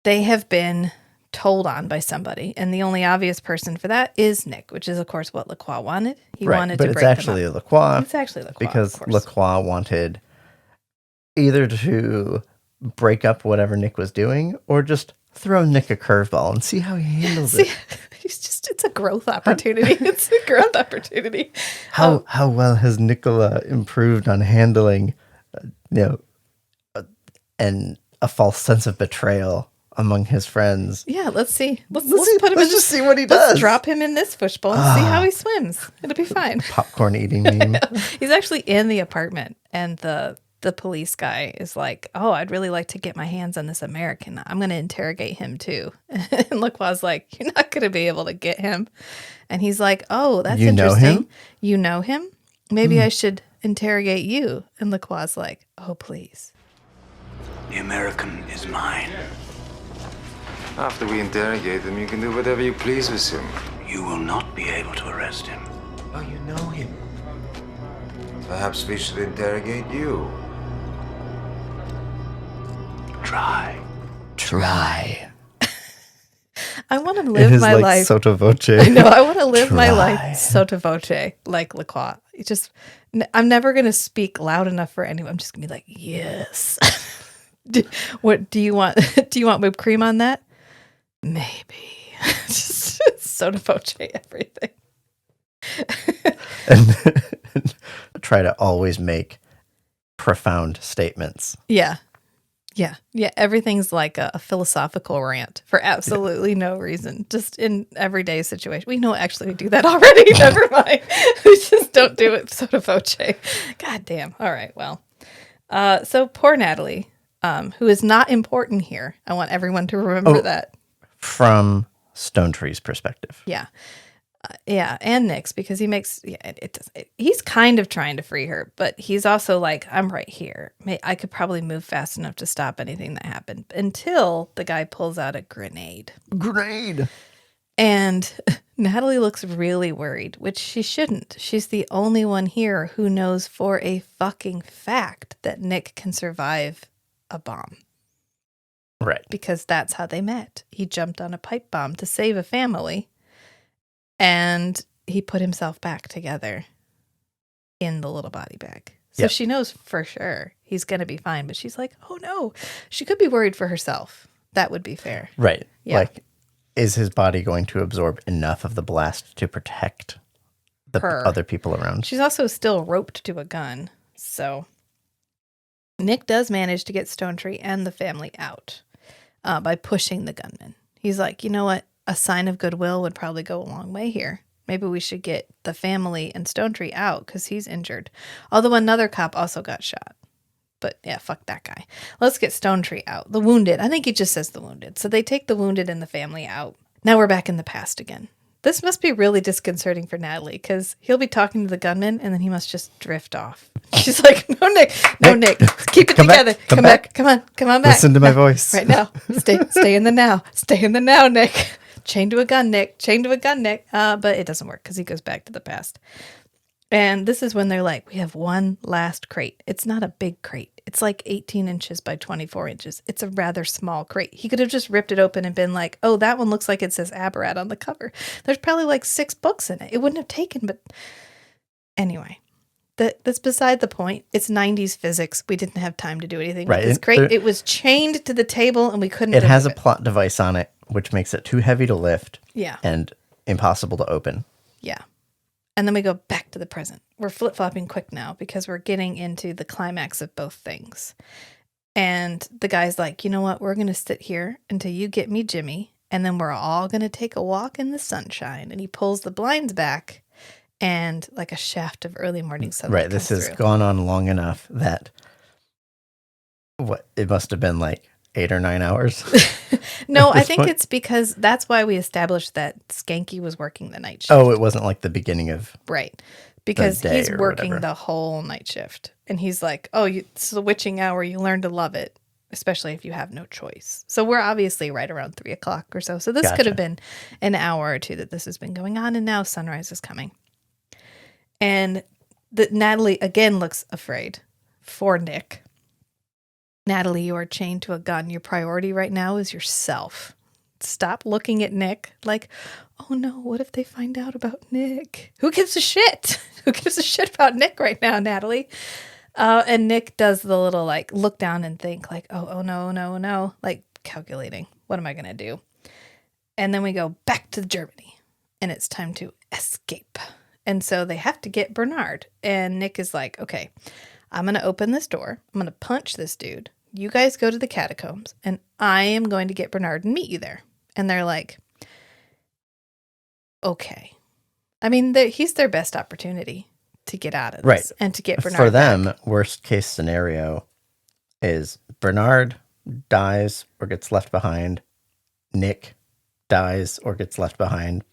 Speaker 4: they have been told on by somebody. And the only obvious person for that is Nick, which is, of course, what LaCroix wanted. He wanted to break them up. But it's actually
Speaker 5: LaCroix.
Speaker 4: It's actually LaCroix,
Speaker 5: because LaCroix wanted either to break up whatever Nick was doing or just throw Nick a curveball and see how he handles it.
Speaker 4: It's a growth opportunity. It's a growth opportunity.
Speaker 5: How well has Nicola improved on handling and a false sense of betrayal among his friends.
Speaker 4: Yeah, let's see. Let's
Speaker 5: see-
Speaker 4: put him
Speaker 5: let's
Speaker 4: in
Speaker 5: just see what he
Speaker 4: Let's
Speaker 5: does.
Speaker 4: drop him in this fishbowl and see how he swims. It'll be fine.
Speaker 5: Popcorn eating meme.
Speaker 4: He's actually in the apartment, and the police guy is like, "Oh, I'd really like to get my hands on this American. I'm going to interrogate him too." And LaCroix's like, "You're not going to be able to get him." And he's like, "Oh, that's
Speaker 5: You know
Speaker 4: interesting.
Speaker 5: him?
Speaker 4: You know him? Maybe I should interrogate you." And LaCroix's like, "Oh, please."
Speaker 7: The American is mine.
Speaker 8: After we interrogate him, you can do whatever you please with him.
Speaker 7: You will not be able to arrest him.
Speaker 8: Oh, you know him. Perhaps we should interrogate you.
Speaker 7: Try.
Speaker 4: I want to
Speaker 5: In
Speaker 4: live
Speaker 5: his
Speaker 4: my life.
Speaker 5: sotto voce.
Speaker 4: I know. I want to live my
Speaker 5: Try.
Speaker 4: life sotto voce, like LaCroix. It just, I'm never going to speak loud enough for anyone. I'm just going to be like, yes. What do you want? Do you want whipped cream on that? Maybe. Just sotto voce everything.
Speaker 5: And try to always make profound statements.
Speaker 4: Yeah. Everything's like a philosophical rant for absolutely no reason, just in everyday situation. We know actually we do that already. Never mind. We just don't do it sotto voce. God damn. All right. Well, so poor Natalie, who is not important here. I want everyone to remember that.
Speaker 5: From Stone Tree's perspective.
Speaker 4: Yeah. And Nick's, because he makes he's kind of trying to free her, but he's also like, I'm right here. I could probably move fast enough to stop anything that happened, until the guy pulls out a grenade. And Natalie looks really worried, which she shouldn't. She's the only one here who knows for a fucking fact that Nick can survive a bomb.
Speaker 5: Right.
Speaker 4: Because that's how they met. He jumped on a pipe bomb to save a family. And he put himself back together in the little body bag. So she knows for sure he's going to be fine. But she's like, oh, no. She could be worried for herself. That would be fair.
Speaker 5: Right.
Speaker 4: Yeah.
Speaker 5: Like, is his body going to absorb enough of the blast to protect the
Speaker 4: Her.
Speaker 5: other people around?
Speaker 4: She's also still roped to a gun. So Nick does manage to get Stone Tree and the family out by pushing the gunman. He's like, you know what? A sign of goodwill would probably go a long way here. Maybe we should get the family and Stone Tree out because he's injured. Although another cop also got shot. But yeah, fuck that guy. Let's get Stone Tree out. The wounded. I think he just says the wounded. So they take the wounded and the family out. Now we're back in the past again. This must be really disconcerting for Natalie because he'll be talking to the gunman and then he must just drift off. She's like, no, Nick. Keep it
Speaker 5: Come back.
Speaker 4: together.
Speaker 5: Come
Speaker 4: Come
Speaker 5: back.
Speaker 4: back. Come on back.
Speaker 5: Listen to my voice.
Speaker 4: Right now. Stay in the now. Stay in the now, Nick. Chained to a gun, Nick. But it doesn't work because he goes back to the past. And this is when they're like, we have one last crate. It's not a big crate. It's like 18 inches by 24 inches. It's a rather small crate. He could have just ripped it open and been like, oh, that one looks like it says Aberrat on the cover. There's probably like 6 books in it. It wouldn't have taken, but anyway. That's beside the point. It's 90s physics. We didn't have time to do anything with this crate. It was chained to the table and we couldn't.
Speaker 5: It has a
Speaker 4: it.
Speaker 5: plot device on it, which makes it too heavy to lift.
Speaker 4: Yeah.
Speaker 5: And impossible to open.
Speaker 4: Yeah. And then we go back to the present. We're flip-flopping quick now because we're getting into the climax of both things. And the guy's like, you know what? We're going to sit here until you get me Jimmy, and then we're all going to take a walk in the sunshine. And he pulls the blinds back, and like a shaft of early morning sunlight
Speaker 5: Right. This
Speaker 4: comes
Speaker 5: has
Speaker 4: through.
Speaker 5: gone on long enough that it must have been like 8 or 9 hours.
Speaker 4: No, I
Speaker 5: this
Speaker 4: think
Speaker 5: point?
Speaker 4: it's because that's why we established that Skanky was working the night shift.
Speaker 5: Oh, it wasn't like the beginning of...
Speaker 4: Right. Because
Speaker 5: day
Speaker 4: he's
Speaker 5: or
Speaker 4: working
Speaker 5: whatever.
Speaker 4: the whole night shift. And he's like, oh, it's the witching hour. You learn to love it, especially if you have no choice. So we're obviously right around 3 o'clock or so. So this could have been an hour or two that this has been going on. And now sunrise is coming. And Natalie again looks afraid for Nick. Natalie, you are chained to a gun. Your priority right now is yourself. Stop looking at Nick like, oh no, what if they find out about Nick? Who gives a shit? Who gives a shit about Nick right now, Natalie? And Nick does the little like look down and think like, oh no, like calculating. What am I going to do? And then we go back to Germany and it's time to escape. And so they have to get Bernard. And Nick is like, okay, I'm going to open this door. I'm going to punch this dude. You guys go to the catacombs, and I am going to get Bernard and meet you there. And they're like, okay. I mean, he's their best opportunity to get out of this.
Speaker 5: Right.
Speaker 4: And to get Bernard
Speaker 5: For them,
Speaker 4: back.
Speaker 5: worst case scenario is Bernard dies or gets left behind. Nick dies or gets left behind.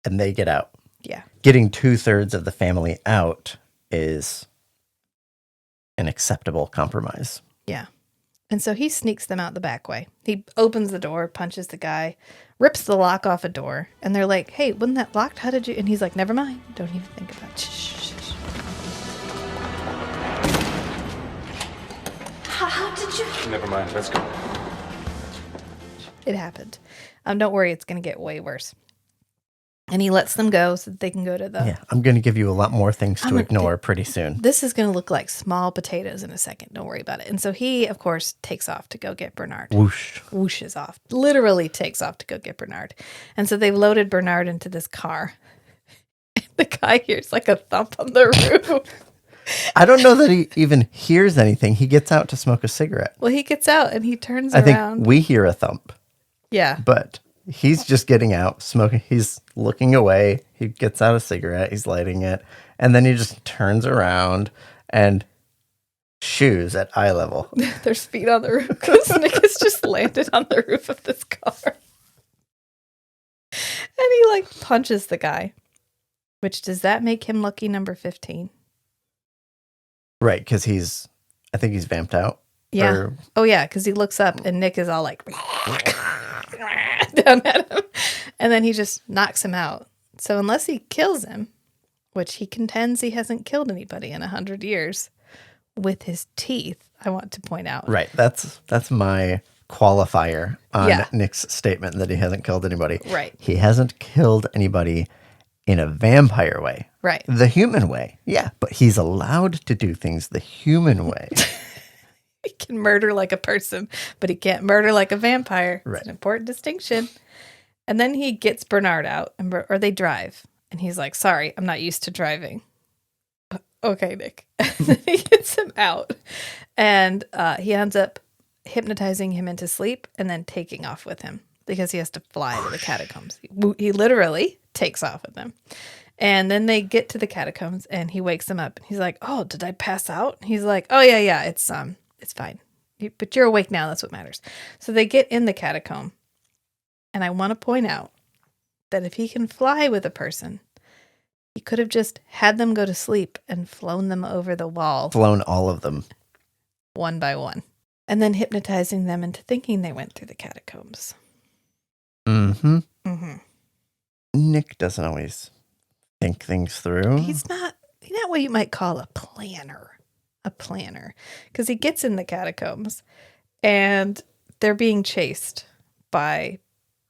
Speaker 5: And they get out.
Speaker 4: Yeah.
Speaker 5: Getting 2/3 of the family out is an acceptable compromise.
Speaker 4: Yeah. And so he sneaks them out the back way. He opens the door, punches the guy, rips the lock off a door. And they're like, hey, wasn't that locked? How did you? And he's like, never mind. Don't even think about it. Shh.
Speaker 2: How did you?
Speaker 1: Never mind. Let's go.
Speaker 4: It happened. Don't worry. It's going to get way worse. And he lets them go so that they can go to the...
Speaker 5: Yeah, I'm going to give you a lot more things to ignore pretty soon.
Speaker 4: This is going to look like small potatoes in a second. Don't worry about it. And so he, of course, takes off to go get Bernard.
Speaker 5: Whoosh.
Speaker 4: Whooshes off. Literally takes off to go get Bernard. And so they've loaded Bernard into this car. The guy hears like a thump on the roof.
Speaker 5: I don't know that he even hears anything. He gets out to smoke a cigarette.
Speaker 4: Well, he gets out and he turns
Speaker 5: I
Speaker 4: around.
Speaker 5: think we hear a thump,
Speaker 4: Yeah.
Speaker 5: but he's just getting out, smoking. He's looking away. He gets out a cigarette. He's lighting it. And then he just turns around and shoes at eye level.
Speaker 4: There's feet on the roof because Nick has just landed on the roof of this car. And he like punches the guy. Which, does that make him lucky number 15?
Speaker 5: Right, because I think he's vamped out.
Speaker 4: Yeah.
Speaker 5: Or,
Speaker 4: Oh, yeah, because he looks up and Nick is all like down at him. And then he just knocks him out. So unless he kills him, which he contends he hasn't killed anybody in 100 years with his teeth, I want to point out.
Speaker 5: right, that's my qualifier on
Speaker 4: Yeah.
Speaker 5: Nick's statement that he hasn't killed anybody.
Speaker 4: Right.
Speaker 5: He hasn't killed anybody in a vampire way.
Speaker 4: Right.
Speaker 5: The human way. Yeah, but he's allowed to do things the human way.
Speaker 4: He can murder like a person, but he can't murder like a vampire.
Speaker 5: Right.
Speaker 4: It's an important distinction. And then he gets Bernard out, or they drive. And he's like, sorry, I'm not used to driving. Okay, Nick. And then he gets him out. And he ends up hypnotizing him into sleep and then taking off with him because he has to fly to the catacombs. He literally takes off with them. And then they get to the catacombs and he wakes them up. He's like, oh, did I pass out? He's like, oh, yeah, it's fine. But you're awake now. That's what matters. So they get in the catacomb. And I want to point out that if he can fly with a person, he could have just had them go to sleep and flown them over the wall.
Speaker 5: Flown all of them.
Speaker 4: One by one. And then hypnotizing them into thinking they went through the catacombs.
Speaker 5: Mm-hmm.
Speaker 4: Mm-hmm.
Speaker 5: Nick doesn't always think things through.
Speaker 4: He's not what you might call a planner. Because he gets in the catacombs and they're being chased by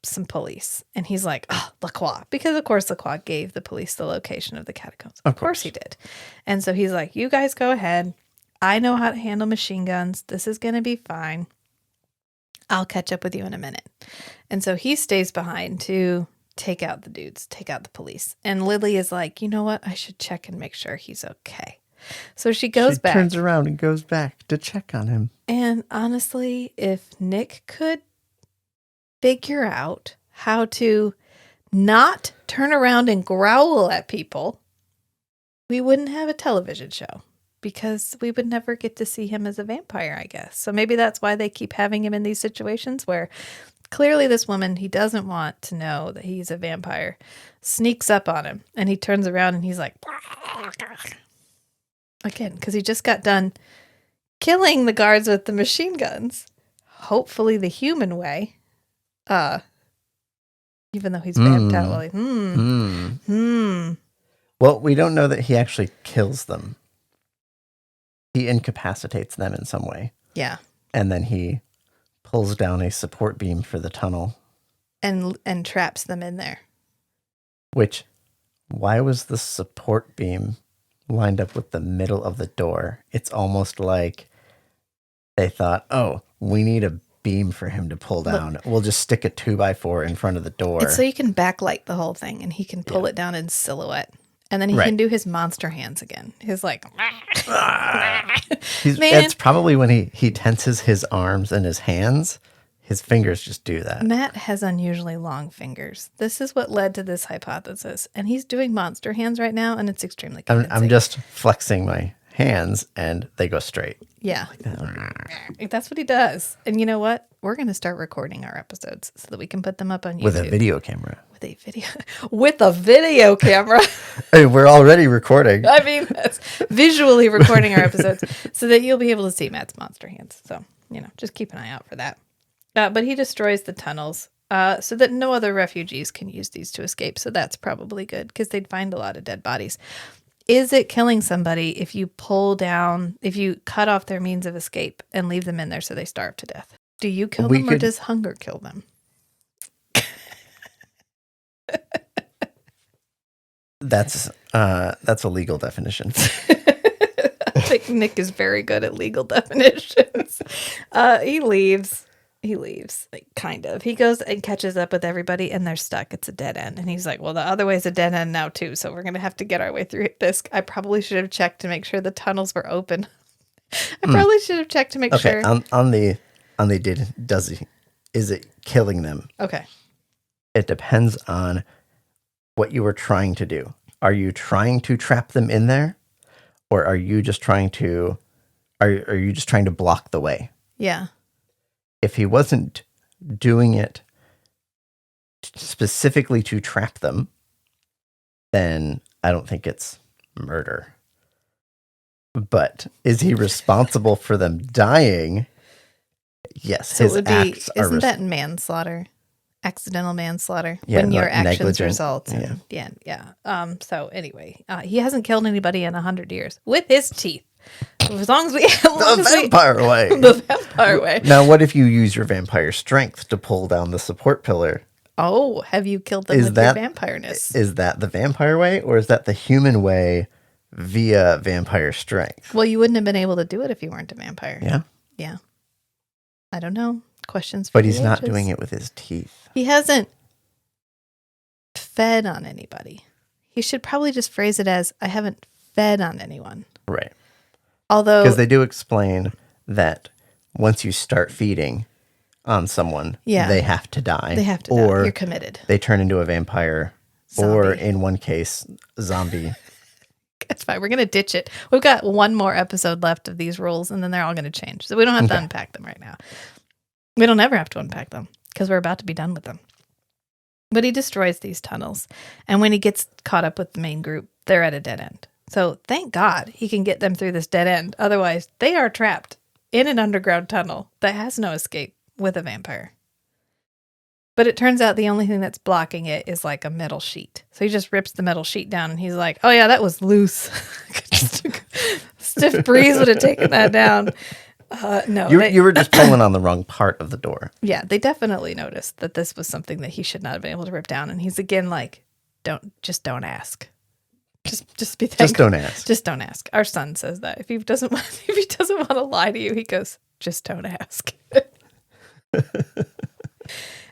Speaker 4: some police. And he's like, oh, LaCroix. Because, of course, LaCroix gave the police the location of the catacombs. Of course he did. And so he's like, you guys go ahead. I know how to handle machine guns. This is going to be fine. I'll catch up with you in a minute. And so he stays behind to take out the dudes, take out the police. And Lily is like, you know what? I should check and make sure he's okay. So she goes back.
Speaker 5: Turns around and goes back to check on him.
Speaker 4: And honestly, if Nick could figure out how to not turn around and growl at people, we wouldn't have a television show because we would never get to see him as a vampire, I guess. So maybe that's why they keep having him in these situations where clearly this woman he doesn't want to know that he's a vampire sneaks up on him and he turns around and he's like, again, because he just got done killing the guards with the machine guns, hopefully the human way. Even though he's vamped out while
Speaker 5: Well, we don't know that he actually kills them. He incapacitates them in some way.
Speaker 4: Yeah.
Speaker 5: And then he pulls down a support beam for the tunnel.
Speaker 4: And traps them in there.
Speaker 5: Which, why was the support beam lined up with the middle of the door? It's almost like they thought, oh, we need a beam for him to pull down. We'll just stick a 2x4 in front of the door.
Speaker 4: It's so you can backlight the whole thing and he can pull it down in silhouette. And then he
Speaker 5: Right.
Speaker 4: can do his monster hands again. His like,
Speaker 5: It's probably when he tenses his arms and his hands, his fingers just do that.
Speaker 4: Matt has unusually long fingers. This is what led to this hypothesis. And he's doing monster hands right now, and it's extremely convincing.
Speaker 5: I'm just flexing my hands, and they go straight.
Speaker 4: Yeah. That's what he does. And you know what? We're going to start recording our episodes so that we can put them up on YouTube.
Speaker 5: With a video camera.
Speaker 4: With a video camera.
Speaker 5: Hey, we're already recording.
Speaker 4: I mean, that's visually recording our episodes so that you'll be able to see Matt's monster hands. So, just keep an eye out for that. But he destroys the tunnels so that no other refugees can use these to escape. So that's probably good because they'd find a lot of dead bodies. Is it killing somebody if you if you cut off their means of escape and leave them in there so they starve to death? Do you kill them or does hunger kill them?
Speaker 5: That's a legal definition.
Speaker 4: I think Nick is very good at legal definitions. He leaves, like, kind of. He goes and catches up with everybody, and they're stuck. It's a dead end. And he's like, well, the other way is a dead end now, too, so we're going to have to get our way through this. I probably should have checked to make sure the tunnels were open. I probably should have checked to make sure.
Speaker 5: Okay, is it killing them?
Speaker 4: Okay.
Speaker 5: It depends on what you were trying to do. Are you trying to trap them in there? Or are you just trying to block the way?
Speaker 4: Yeah.
Speaker 5: If he wasn't doing it specifically to trap them, then I don't think it's murder. But is he responsible for them dying? Yes.
Speaker 4: So it would be, isn't that manslaughter? Accidental manslaughter?
Speaker 5: Yeah,
Speaker 4: when your
Speaker 5: like
Speaker 4: actions
Speaker 5: negligent.
Speaker 4: result in, yeah. So anyway, he hasn't killed anybody in 100 years with his teeth. As long as we...
Speaker 5: The vampire way.
Speaker 4: The vampire way.
Speaker 5: Now, what if you use your vampire strength to pull down the support pillar?
Speaker 4: Oh, have you killed them with your vampireness?
Speaker 5: Is that the vampire way, or is that the human way via vampire strength?
Speaker 4: Well, you wouldn't have been able to do it if you weren't a vampire.
Speaker 5: Yeah?
Speaker 4: Yeah. I don't know. Questions for
Speaker 5: But he's
Speaker 4: the
Speaker 5: not
Speaker 4: ages.
Speaker 5: doing it with his teeth.
Speaker 4: He hasn't fed on anybody. He should probably just phrase it as, I haven't fed on anyone.
Speaker 5: Right.
Speaker 4: Although...
Speaker 5: Because they do explain that once you start feeding on someone, they have to die.
Speaker 4: They have to die. You're committed.
Speaker 5: They turn into a vampire.
Speaker 4: Zombie.
Speaker 5: Or in one case, zombie.
Speaker 4: That's fine. We're going to ditch it. We've got one more episode left of these rules, and then they're all going to change. So we don't have to unpack them right now. We don't ever have to unpack them because we're about to be done with them. But he destroys these tunnels. And when he gets caught up with the main group, they're at a dead end. So thank God he can get them through this dead end. Otherwise, they are trapped in an underground tunnel that has no escape with a vampire. But it turns out the only thing that's blocking it is like a metal sheet. So he just rips the metal sheet down and he's like, oh yeah, that was loose. Stiff breeze would have taken that down. No,
Speaker 5: you were just pulling on the wrong part of the door.
Speaker 4: Yeah, they definitely noticed that this was something that he should not have been able to rip down. And he's again like, don't ask. Just be thankful.
Speaker 5: Just don't ask.
Speaker 4: Just don't ask. Our son says that. If he doesn't want to lie to you, he goes, just don't ask.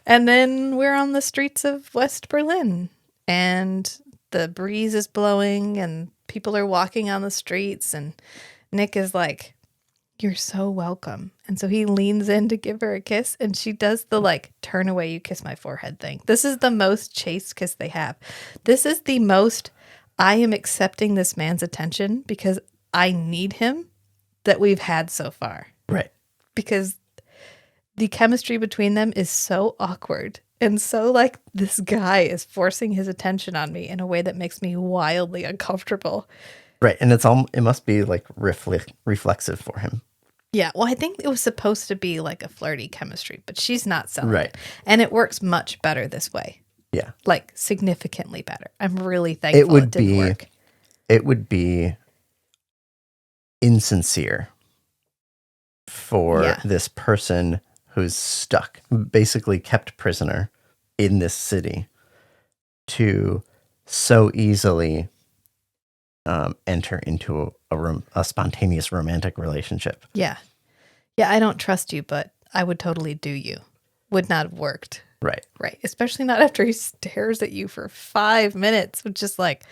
Speaker 4: And then we're on the streets of West Berlin, and the breeze is blowing, and people are walking on the streets, and Nick is like, you're so welcome. And so he leans in to give her a kiss, and she does the like, turn away, you kiss my forehead thing. This is the most chaste kiss they have. This is the most, I am accepting this man's attention because I need him, that we've had so far.
Speaker 5: Right.
Speaker 4: Because the chemistry between them is so awkward. And so, like, this guy is forcing his attention on me in a way that makes me wildly uncomfortable.
Speaker 5: Right. And it must be, like, reflexive for him.
Speaker 4: Yeah. Well, I think it was supposed to be, like, a flirty chemistry, but she's not selling
Speaker 5: right.
Speaker 4: it. And it works much better this way.
Speaker 5: Yeah.
Speaker 4: Like, significantly better. I'm really thankful it didn't work.
Speaker 5: It would be insincere for this person who's stuck, basically kept prisoner in this city, to so easily enter into a spontaneous romantic relationship.
Speaker 4: Yeah. Yeah, I don't trust you, but I would totally do you. Would not have worked.
Speaker 5: Right.
Speaker 4: Right. Especially not after he stares at you for 5 minutes, which is like,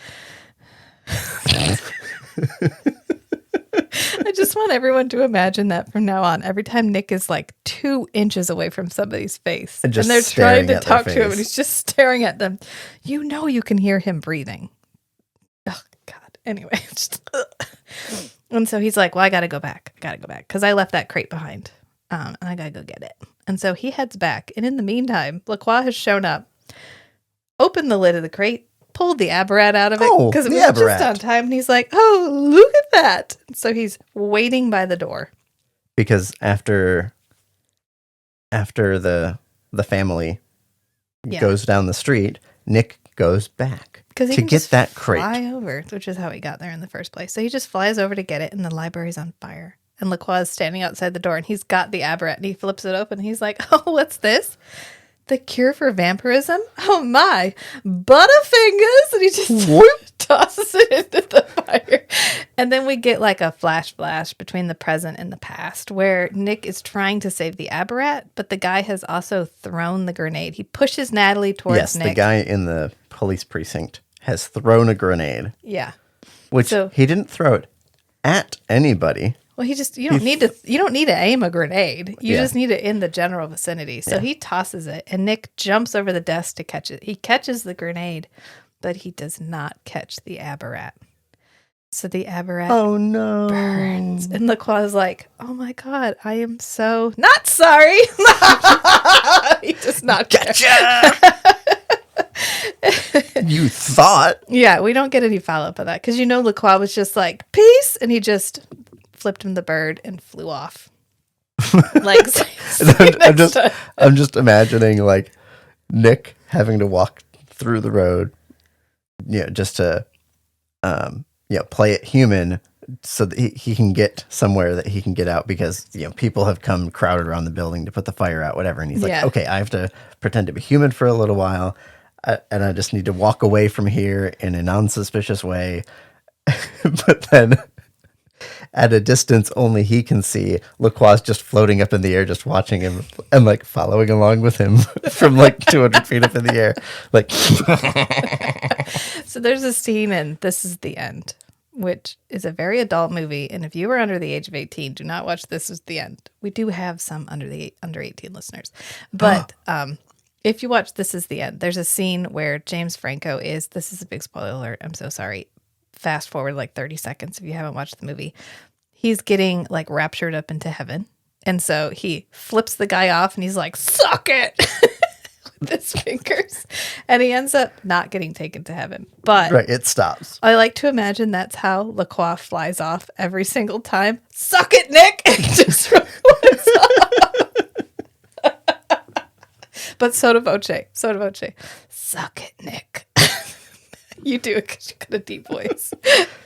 Speaker 4: just want everyone to imagine that from now on. Every time Nick is like 2 inches away from somebody's face and
Speaker 5: just
Speaker 4: they're trying
Speaker 5: staring
Speaker 4: to
Speaker 5: at their
Speaker 4: talk to him and
Speaker 5: face.
Speaker 4: he's just staring at them, you can hear him breathing. Oh, God. Anyway. And so he's like, well, I got to go back. Because I left that crate behind. And I got to go get it. And so he heads back. And in the meantime, LaCroix has shown up, opened the lid of the crate, pulled the Aberrat out of it because it was just on time. And he's like, oh, look at that. So he's waiting by the door.
Speaker 5: Because after the family goes down the street, Nick goes back
Speaker 4: to
Speaker 5: get
Speaker 4: just
Speaker 5: that crate.
Speaker 4: Fly over, which is how he got there in the first place. So he just flies over to get it, and the library's on fire. And LaCroix is standing outside the door, and he's got the Aberrat, and he flips it open. And he's like, oh, what's this? The cure for vampirism? Oh, my. Butterfingers! And he just tosses it into the fire. And then we get like a flash between the present and the past, where Nick is trying to save the Aberrat, but the guy has also thrown the grenade. He pushes Natalie towards Nick.
Speaker 5: Yes, the guy in the police precinct has thrown a grenade.
Speaker 4: Yeah.
Speaker 5: Which he didn't throw it at anybody.
Speaker 4: Well, you don't need to aim a grenade. You just need it in the general vicinity. So he tosses it, and Nick jumps over the desk to catch it. He catches the grenade, but he does not catch the Aberrat. So the Aberrat burns. And LaCroix is like, oh my God, I am so not sorry. He does not
Speaker 5: gotcha. You thought.
Speaker 4: Yeah, we don't get any follow-up of that because LaCroix was just like, peace, and he just flipped him the bird and flew off. Like,
Speaker 5: I'm just imagining like Nick having to walk through the road, just to play it human so that he can get somewhere that he can get out because people have come crowded around the building to put the fire out, whatever. And he's like, okay, I have to pretend to be human for a little while, and I just need to walk away from here in an unsuspicious way. But then, at a distance only he can see, LaCroix just floating up in the air, just watching him and like following along with him from like 200 feet up in the air. Like,
Speaker 4: so there's a scene in This Is the End, which is a very adult movie. And if you are under the age of 18, do not watch This Is the End. We do have some under 18 listeners. But if you watch This Is the End, there's a scene where James Franco this is a big spoiler alert. I'm so sorry. Fast forward like 30 seconds if you haven't watched the movie. He's getting like raptured up into heaven. And so he flips the guy off and he's like, suck it with his fingers. And he ends up not getting taken to heaven. But
Speaker 5: it stops.
Speaker 4: I like to imagine that's how LaCroix flies off every single time. Suck it, Nick! And just flies off. But sotto voce. Suck it, Nick. You do it because you got a deep voice.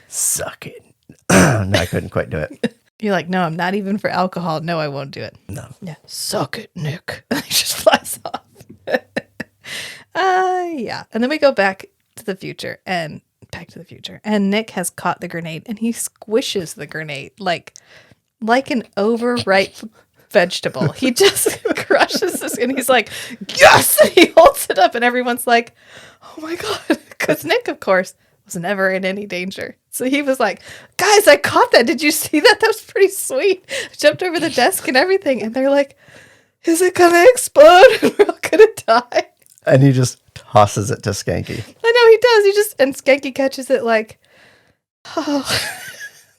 Speaker 5: Suck it. No, I couldn't quite do it.
Speaker 4: You're like, no, I'm not even for alcohol. No, I won't do it.
Speaker 5: No.
Speaker 4: Yeah. Suck it, Nick. And he just flies off. Yeah. And then we go back to the future. And Nick has caught the grenade and he squishes the grenade like an overripe vegetable. He just crushes this and he's like, yes! And he holds it up and everyone's like, oh my God. Because Nick, of course, was never in any danger. So he was like, guys, I caught that. Did you see that? That was pretty sweet. I jumped over the desk and everything. And they're like, is it going to explode? And we're all going to die.
Speaker 5: And he just tosses it to Skanky.
Speaker 4: I know he does. And Skanky catches it like, oh,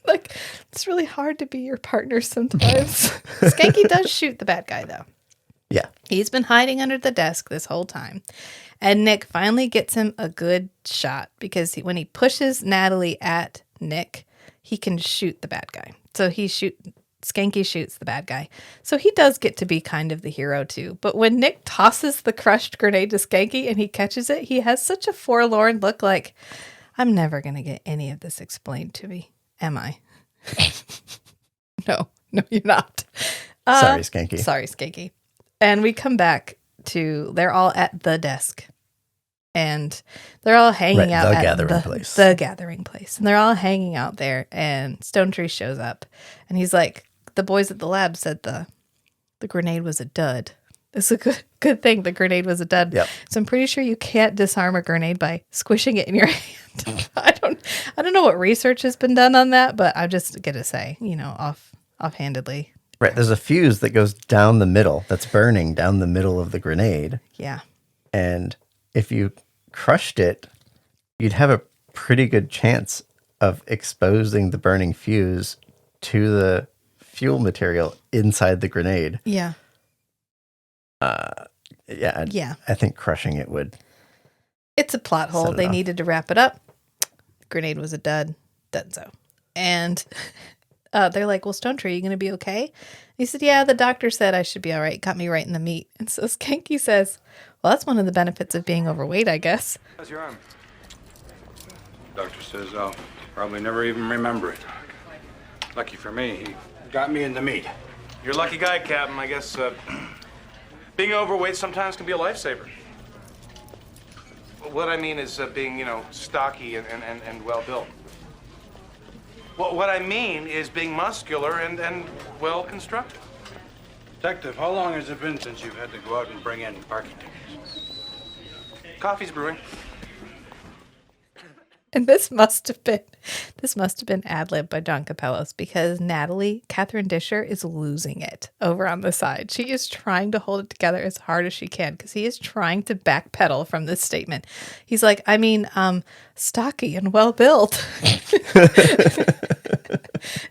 Speaker 4: like, it's really hard to be your partner sometimes. Skanky does shoot the bad guy, though.
Speaker 5: Yeah.
Speaker 4: He's been hiding under the desk this whole time. And Nick finally gets him a good shot because when he pushes Natalie at Nick, he can shoot the bad guy. So Skanky shoots the bad guy. So he does get to be kind of the hero too. But when Nick tosses the crushed grenade to Skanky and he catches it, he has such a forlorn look like, I'm never going to get any of this explained to me, am I? No, you're not.
Speaker 5: Sorry, Skanky.
Speaker 4: Sorry, Skanky. And we come back to, they're all at the desk. And they're all hanging out at the gathering place. And they're all hanging out there. And Stone Tree shows up. And he's like, the boys at the lab said the grenade was a dud. It's a good thing the grenade was a dud.
Speaker 5: Yep.
Speaker 4: So I'm pretty sure you can't disarm a grenade by squishing it in your hand. I don't know what research has been done on that, but I'm just gonna say, offhandedly.
Speaker 5: Right. There's a fuse that goes down the middle that's burning down the middle of the grenade.
Speaker 4: Yeah.
Speaker 5: And if you crushed it, you'd have a pretty good chance of exposing the burning fuse to the fuel material inside the grenade.
Speaker 4: Yeah.
Speaker 5: Yeah. I think crushing it would.
Speaker 4: It's a plot hole. They needed to wrap it up. The grenade was a dud. Dunzo. And they're like, well, Stone Tree, are you going to be okay? He said, yeah, the doctor said I should be all right. Got me right in the meat. And so Skanky says, well, that's one of the benefits of being overweight, I guess.
Speaker 1: How's your arm?
Speaker 6: Doctor says I'll probably never even remember it. Lucky for me, he got me in the meat.
Speaker 3: You're a lucky guy, Captain. I guess being overweight sometimes can be a lifesaver. What I mean is being, stocky and well-built. What I mean is being muscular and well-constructed.
Speaker 6: Detective, how long has it been since you've had to go out and bring in parking tickets?
Speaker 3: Coffee's brewing.
Speaker 4: And this must have been ad-lib by John Capellos, because Natalie, Catherine Disher, is losing it over on the side. She is trying to hold it together as hard as she can, because he is trying to backpedal from this statement. He's like, stocky and well-built.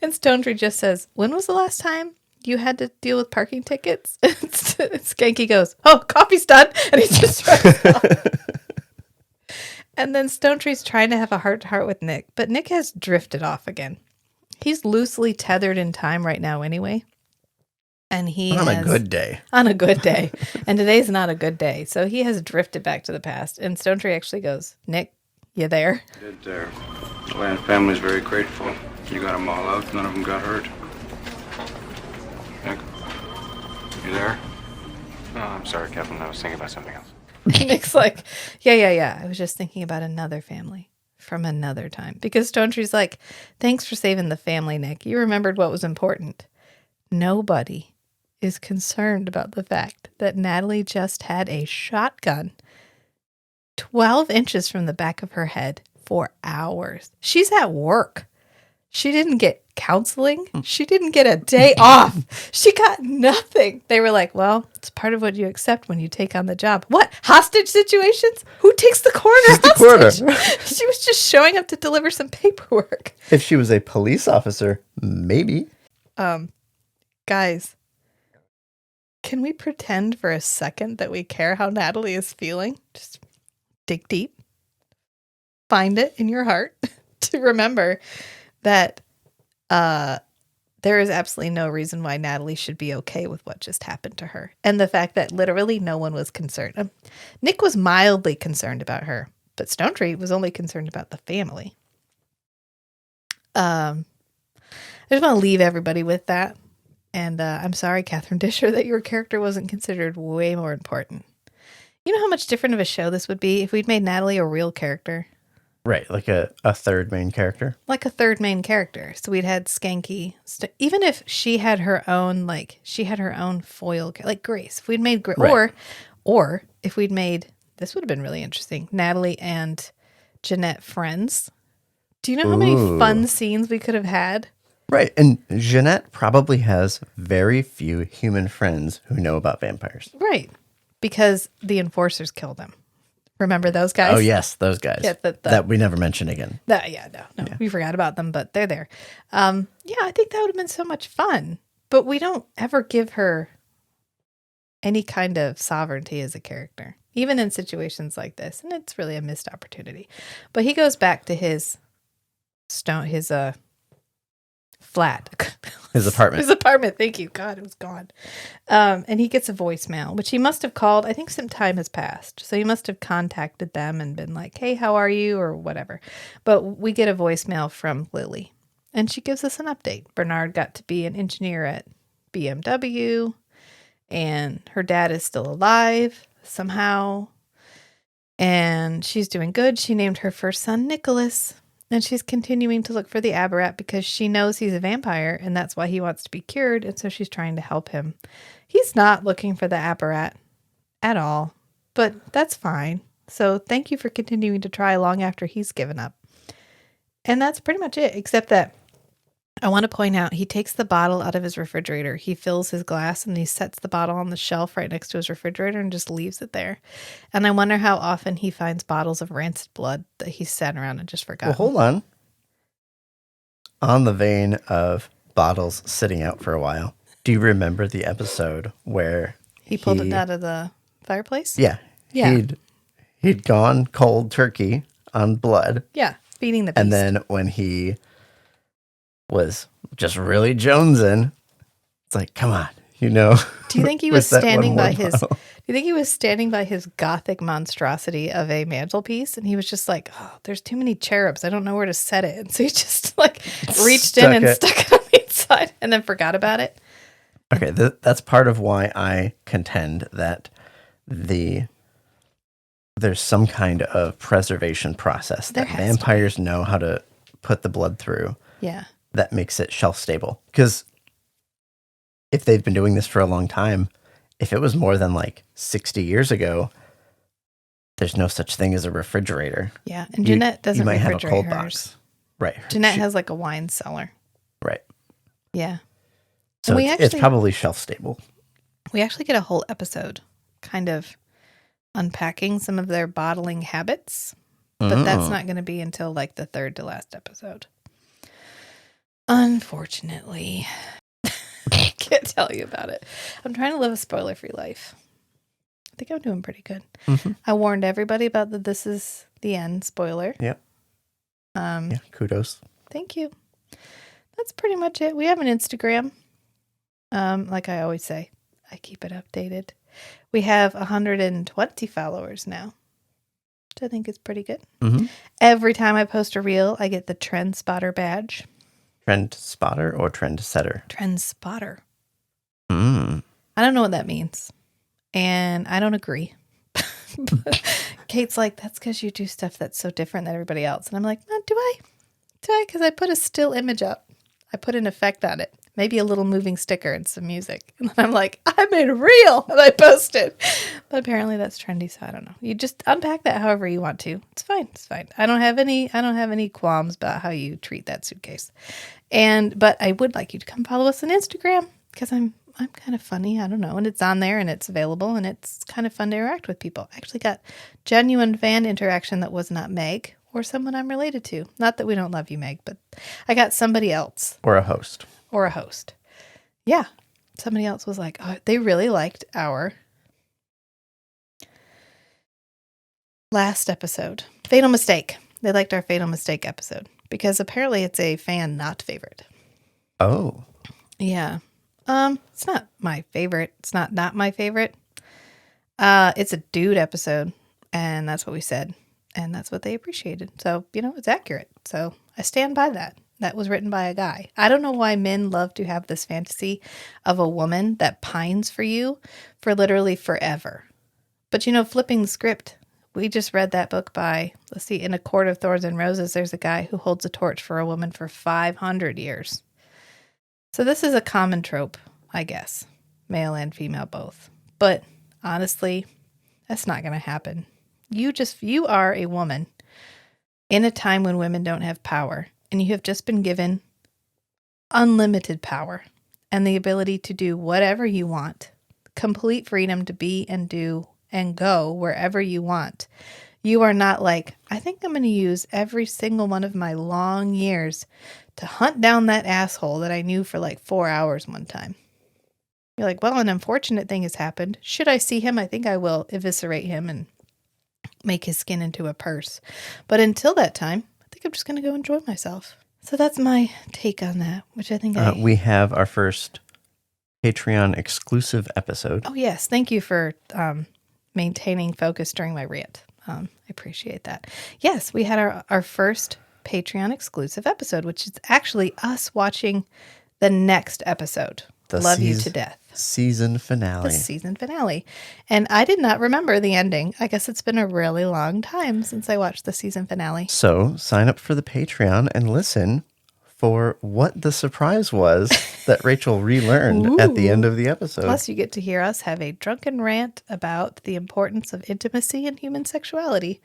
Speaker 4: And Stone Tree just says, when was the last time you had to deal with parking tickets? Skanky goes, oh, coffee's done. And he just drives off. And then Stone Tree's trying to have a heart-to-heart with Nick, but Nick has drifted off again. He's loosely tethered in time right now anyway. And
Speaker 5: on a good day.
Speaker 4: On a good day. And today's not a good day. So he has drifted back to the past. And Stone Tree actually goes, Nick, you there?
Speaker 6: Did there. The Land family's very grateful. You got them all out. None of them got hurt. Nick, you there?
Speaker 1: Oh, I'm sorry, Captain. I was thinking about something else.
Speaker 4: Nick's like, yeah. I was just thinking about another family from another time. Because Stone Tree's like, thanks for saving the family, Nick. You remembered what was important. Nobody is concerned about the fact that Natalie just had a shotgun 12 inches from the back of her head for hours. She's at work. She didn't get counseling. She didn't get a day off. She got nothing. They were like, well, it's part of what you accept when you take on the job. What? Hostage situations? Who takes the coroner hostage? She was just showing up to deliver some paperwork.
Speaker 5: If she was a police officer, maybe.
Speaker 4: Guys, can we pretend for a second that we care how Natalie is feeling? Just dig deep. Find it in your heart to remember that there is absolutely no reason why Natalie should be okay with what just happened to her. And the fact that literally no one was concerned. Nick was mildly concerned about her, but Stone Tree was only concerned about the family. I just want to leave everybody with that. And I'm sorry, Catherine Disher, that your character wasn't considered way more important. You know how much different of a show this would be if we'd made Natalie a real character?
Speaker 5: Right, like a third main character.
Speaker 4: Like a third main character. So we'd had Skanky. Even if she had her own, foil, like Grace. If we'd made,
Speaker 5: Right.
Speaker 4: or if we'd made, this would have been really interesting, Natalie and Jeanette friends. Do you know how many fun scenes we could have had?
Speaker 5: Right, and Jeanette probably has very few human friends who know about vampires.
Speaker 4: Right, because the enforcers killed them. Remember those guys?
Speaker 5: Oh, yes, those guys.
Speaker 4: Yeah,
Speaker 5: that we never mention again.
Speaker 4: No, we forgot about them, but they're there. I think that would have been so much fun. But we don't ever give her any kind of sovereignty as a character, even in situations like this. And it's really a missed opportunity. But he goes back to his flat.
Speaker 5: His apartment.
Speaker 4: His apartment. Thank you. God, it was gone. And he gets a voicemail, which he must have called. I think some time has passed. So he must have contacted them and been like, hey, how are you? Or whatever. But we get a voicemail from Lily. And she gives us an update. Bernard got to be an engineer at BMW. And her dad is still alive somehow. And she's doing good. She named her first son Nicholas. And she's continuing to look for the Aberrat because she knows he's a vampire and that's why he wants to be cured. And so she's trying to help him. He's not looking for the Aberrat at all, but that's fine. So thank you for continuing to try long after he's given up. And that's pretty much it, except that I want to point out he takes the bottle out of his refrigerator. He fills his glass and he sets the bottle on the shelf right next to his refrigerator and just leaves it there. And I wonder how often he finds bottles of rancid blood that he's sat around and just forgotten.
Speaker 5: Well, hold on. On the vein of bottles sitting out for a while, do you remember the episode where
Speaker 4: he pulled it out of the fireplace?
Speaker 5: Yeah.
Speaker 4: Yeah.
Speaker 5: He'd gone cold turkey on blood.
Speaker 4: Yeah. Feeding the beast.
Speaker 5: And then when he was just really jonesing, it's like, come on, you know.
Speaker 4: Do you think he was standing by his? Do you think he was standing by his gothic monstrosity of a mantelpiece, and he was just like, "Oh, there's too many cherubs. I don't know where to set it," and so he just like reached in and stuck it on the inside, and then forgot about it.
Speaker 5: Okay, that's part of why I contend that there's some kind of preservation process that vampires know how to put the blood through.
Speaker 4: Yeah.
Speaker 5: That makes it shelf stable. Because if they've been doing this for a long time, if it was more than like 60 years ago, there's no such thing as a refrigerator.
Speaker 4: Yeah, and Jeanette doesn't
Speaker 5: refrigerate
Speaker 4: have a cold hers.
Speaker 5: Box. Right.
Speaker 4: Jeanette has like a wine cellar.
Speaker 5: Right.
Speaker 4: Yeah.
Speaker 5: So it's probably shelf stable.
Speaker 4: We actually get a whole episode kind of unpacking some of their bottling habits, but that's not going to be until like the third to last episode. Unfortunately. I can't tell you about it. I'm trying to live a spoiler-free life. I think I'm doing pretty good. Mm-hmm. I warned everybody about the "this is the end" spoiler.
Speaker 5: Yep. Yeah, kudos.
Speaker 4: Thank you. That's pretty much it. We have an Instagram. Like I always say, I keep it updated. We have 120 followers now, which I think is pretty good. Mm-hmm. Every time I post a reel, I get the Trend Spotter badge.
Speaker 5: Trend spotter or trend setter?
Speaker 4: Trend spotter. I don't know what that means. And I don't agree. Kate's like, that's because you do stuff that's so different than everybody else. And I'm like, no, do I? Because I put a still image up. I put an effect on it. Maybe a little moving sticker and some music. And then I'm like, I made a reel and I posted. But apparently that's trendy, so I don't know. You just unpack that however you want to. It's fine. It's fine. I don't have any qualms about how you treat that suitcase. But I would like you to come follow us on Instagram because I'm kind of funny. I don't know. And it's on there and it's available and it's kind of fun to interact with people. I actually got genuine fan interaction that was not Meg or someone I'm related to. Not that we don't love you, Meg, but I got somebody else.
Speaker 5: Or a host.
Speaker 4: Yeah. Somebody else was like, oh, they really liked our last episode. Fatal Mistake. They liked our Fatal Mistake episode because apparently it's a fan not favorite.
Speaker 5: Oh.
Speaker 4: Yeah. It's not my favorite. It's not my favorite. It's a dude episode and that's what we said and that's what they appreciated. So, it's accurate. So I stand by that. That was written by a guy. I don't know why men love to have this fantasy of a woman that pines for you for literally forever. But, flipping the script, we just read that book by, let's see, In a Court of Thorns and Roses, there's a guy who holds a torch for a woman for 500 years. So this is a common trope, I guess, male and female both. But honestly, that's not going to happen. You are a woman in a time when women don't have power. And you have just been given unlimited power and the ability to do whatever you want, complete freedom to be and do and go wherever you want. You are not like, I think I'm going to use every single one of my long years to hunt down that asshole that I knew for like 4 hours one time. You're like, well, an unfortunate thing has happened. Should I see him? I think I will eviscerate him and make his skin into a purse. But until that time, I think I'm just going to go enjoy myself. So that's my take on that, which I think
Speaker 5: we have our first Patreon exclusive episode.
Speaker 4: Oh, yes. Thank you for maintaining focus during my rant. I appreciate that. Yes, we had our first Patreon exclusive episode, which is actually us watching the next episode. Love You to Death.
Speaker 5: season finale.
Speaker 4: The season finale. And I did not remember the ending. I guess it's been a really long time since I watched the season finale.
Speaker 5: So sign up for the Patreon and listen for what the surprise was that Rachel relearned at the end of the episode.
Speaker 4: Plus, you get to hear us have a drunken rant about the importance of intimacy and human sexuality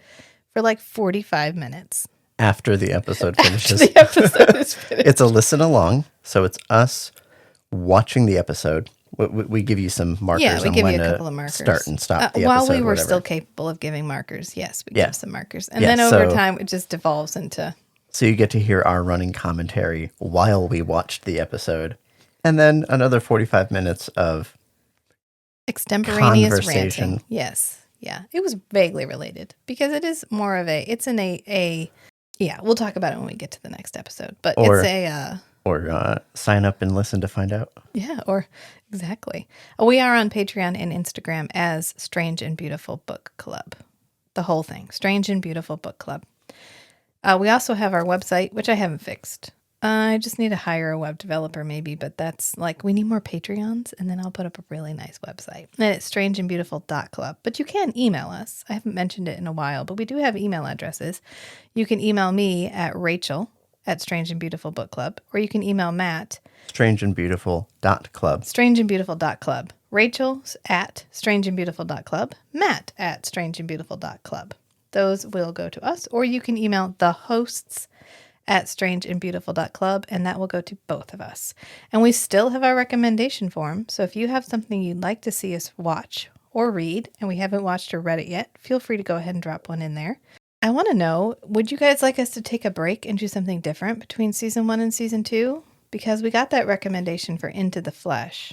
Speaker 4: for like 45 minutes.
Speaker 5: After the episode finishes.
Speaker 4: After the episode is finished.
Speaker 5: It's a listen along. So it's us watching the episode. We give you some markers
Speaker 4: Yeah, we
Speaker 5: on
Speaker 4: give
Speaker 5: when
Speaker 4: you a
Speaker 5: to
Speaker 4: couple of markers.
Speaker 5: start and stop the
Speaker 4: while
Speaker 5: episode.
Speaker 4: we were
Speaker 5: whatever.
Speaker 4: still capable of giving markers, yes, we
Speaker 5: Yeah.
Speaker 4: give some markers. And
Speaker 5: Yeah,
Speaker 4: then over
Speaker 5: so-
Speaker 4: time, it just devolves into...
Speaker 5: So you get to hear our running commentary while we watched the episode. And then another 45 minutes of
Speaker 4: extemporaneous
Speaker 5: conversation.
Speaker 4: ranting. Yes. Yeah. It was vaguely related because it is more of it's in a yeah, we'll talk about it when we get to the next episode. But
Speaker 5: Or-
Speaker 4: it's
Speaker 5: or sign up and listen to find out.
Speaker 4: yeah, or exactly. We are on Patreon and Instagram as Strange and Beautiful Book Club. The whole thing. Strange and Beautiful Book Club. We also have our website, which I haven't fixed. I just need to hire a web developer maybe, but that's like, we need more Patreons, and then I'll put up a really nice website. And it's strangeandbeautiful.club. But you can email us. I haven't mentioned it in a while, but we do have email addresses. You can email me at Rachel@strangeandbeautifulbookclub, or you can email Matt
Speaker 5: strangeandbeautiful.club.
Speaker 4: strangeandbeautiful.club. Rachel's at strangeandbeautiful.club. Matt at strangeandbeautiful.club. Those will go to us, or you can email the hosts at strangeandbeautiful.club, and that will go to both of us. And we still have our recommendation form, so if you have something you'd like to see us watch or read, and we haven't watched or read it yet, feel free to go ahead and drop one in there. I want to know, would you guys like us to take a break and do something different between season 1 and season 2? Because we got that recommendation for Into the Flesh,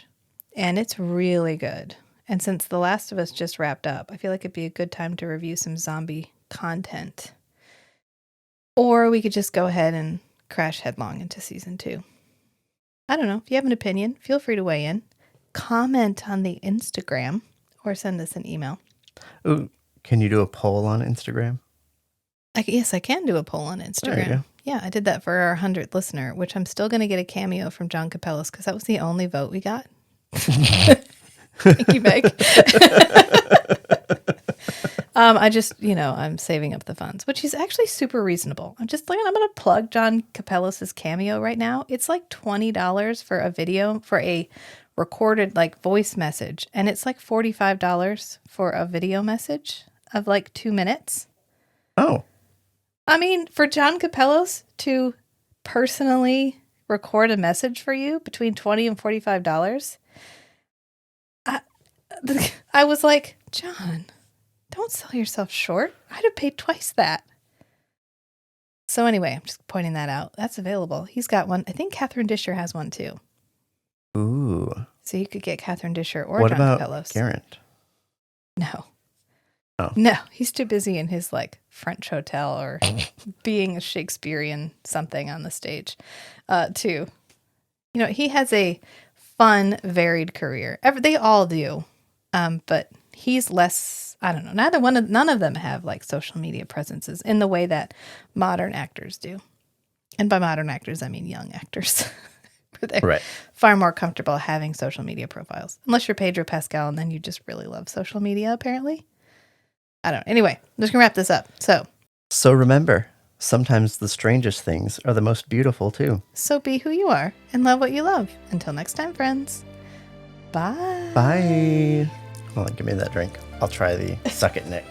Speaker 4: and it's really good. And since The Last of Us just wrapped up, I feel like it'd be a good time to review some zombie content. Or we could just go ahead and crash headlong into season 2. I don't know. If you have an opinion, feel free to weigh in. Comment on the Instagram or send us an email.
Speaker 5: Ooh, can you do a poll on Instagram?
Speaker 4: Yes, I can do a poll on
Speaker 5: There you
Speaker 4: Instagram.
Speaker 5: go.
Speaker 4: Yeah, I did that for our 100th listener, which I'm still going to get a cameo from John Capellas because that was the only vote we got. Thank you, Meg. I just, I'm saving up the funds, which is actually super reasonable. I'm going to plug John Capellas' cameo right now. It's like $20 for a video, for a recorded voice message. And it's like $45 for a video message of 2 minutes.
Speaker 5: Oh,
Speaker 4: I mean, for John Capellas to personally record a message for you between $20 and $45, I was like, John, don't sell yourself short. I'd have paid twice that. So anyway, I'm just pointing that out. That's available. He's got one. I think Catherine Disher has one too.
Speaker 5: ooh.
Speaker 4: So you could get Catherine Disher or
Speaker 5: What
Speaker 4: John
Speaker 5: about
Speaker 4: Capellas.
Speaker 5: Garrett?
Speaker 4: No.
Speaker 5: Oh.
Speaker 4: No, he's too busy in his French hotel or being a Shakespearean something on the stage, too. He has a fun, varied career. They all do, but he's less. I don't know. None of them have social media presences in the way that modern actors do. And by modern actors, I mean young actors. They're
Speaker 5: Right.
Speaker 4: far more comfortable having social media profiles, unless you're Pedro Pascal, and then you just really love social media, apparently. I don't know. Anyway, I'm just going to wrap this up.
Speaker 5: So remember, sometimes the strangest things are the most beautiful too.
Speaker 4: So be who you are and love what you love. Until next time, friends. Bye.
Speaker 5: Bye. Hold on, give me that drink. I'll try the Suck It Nick.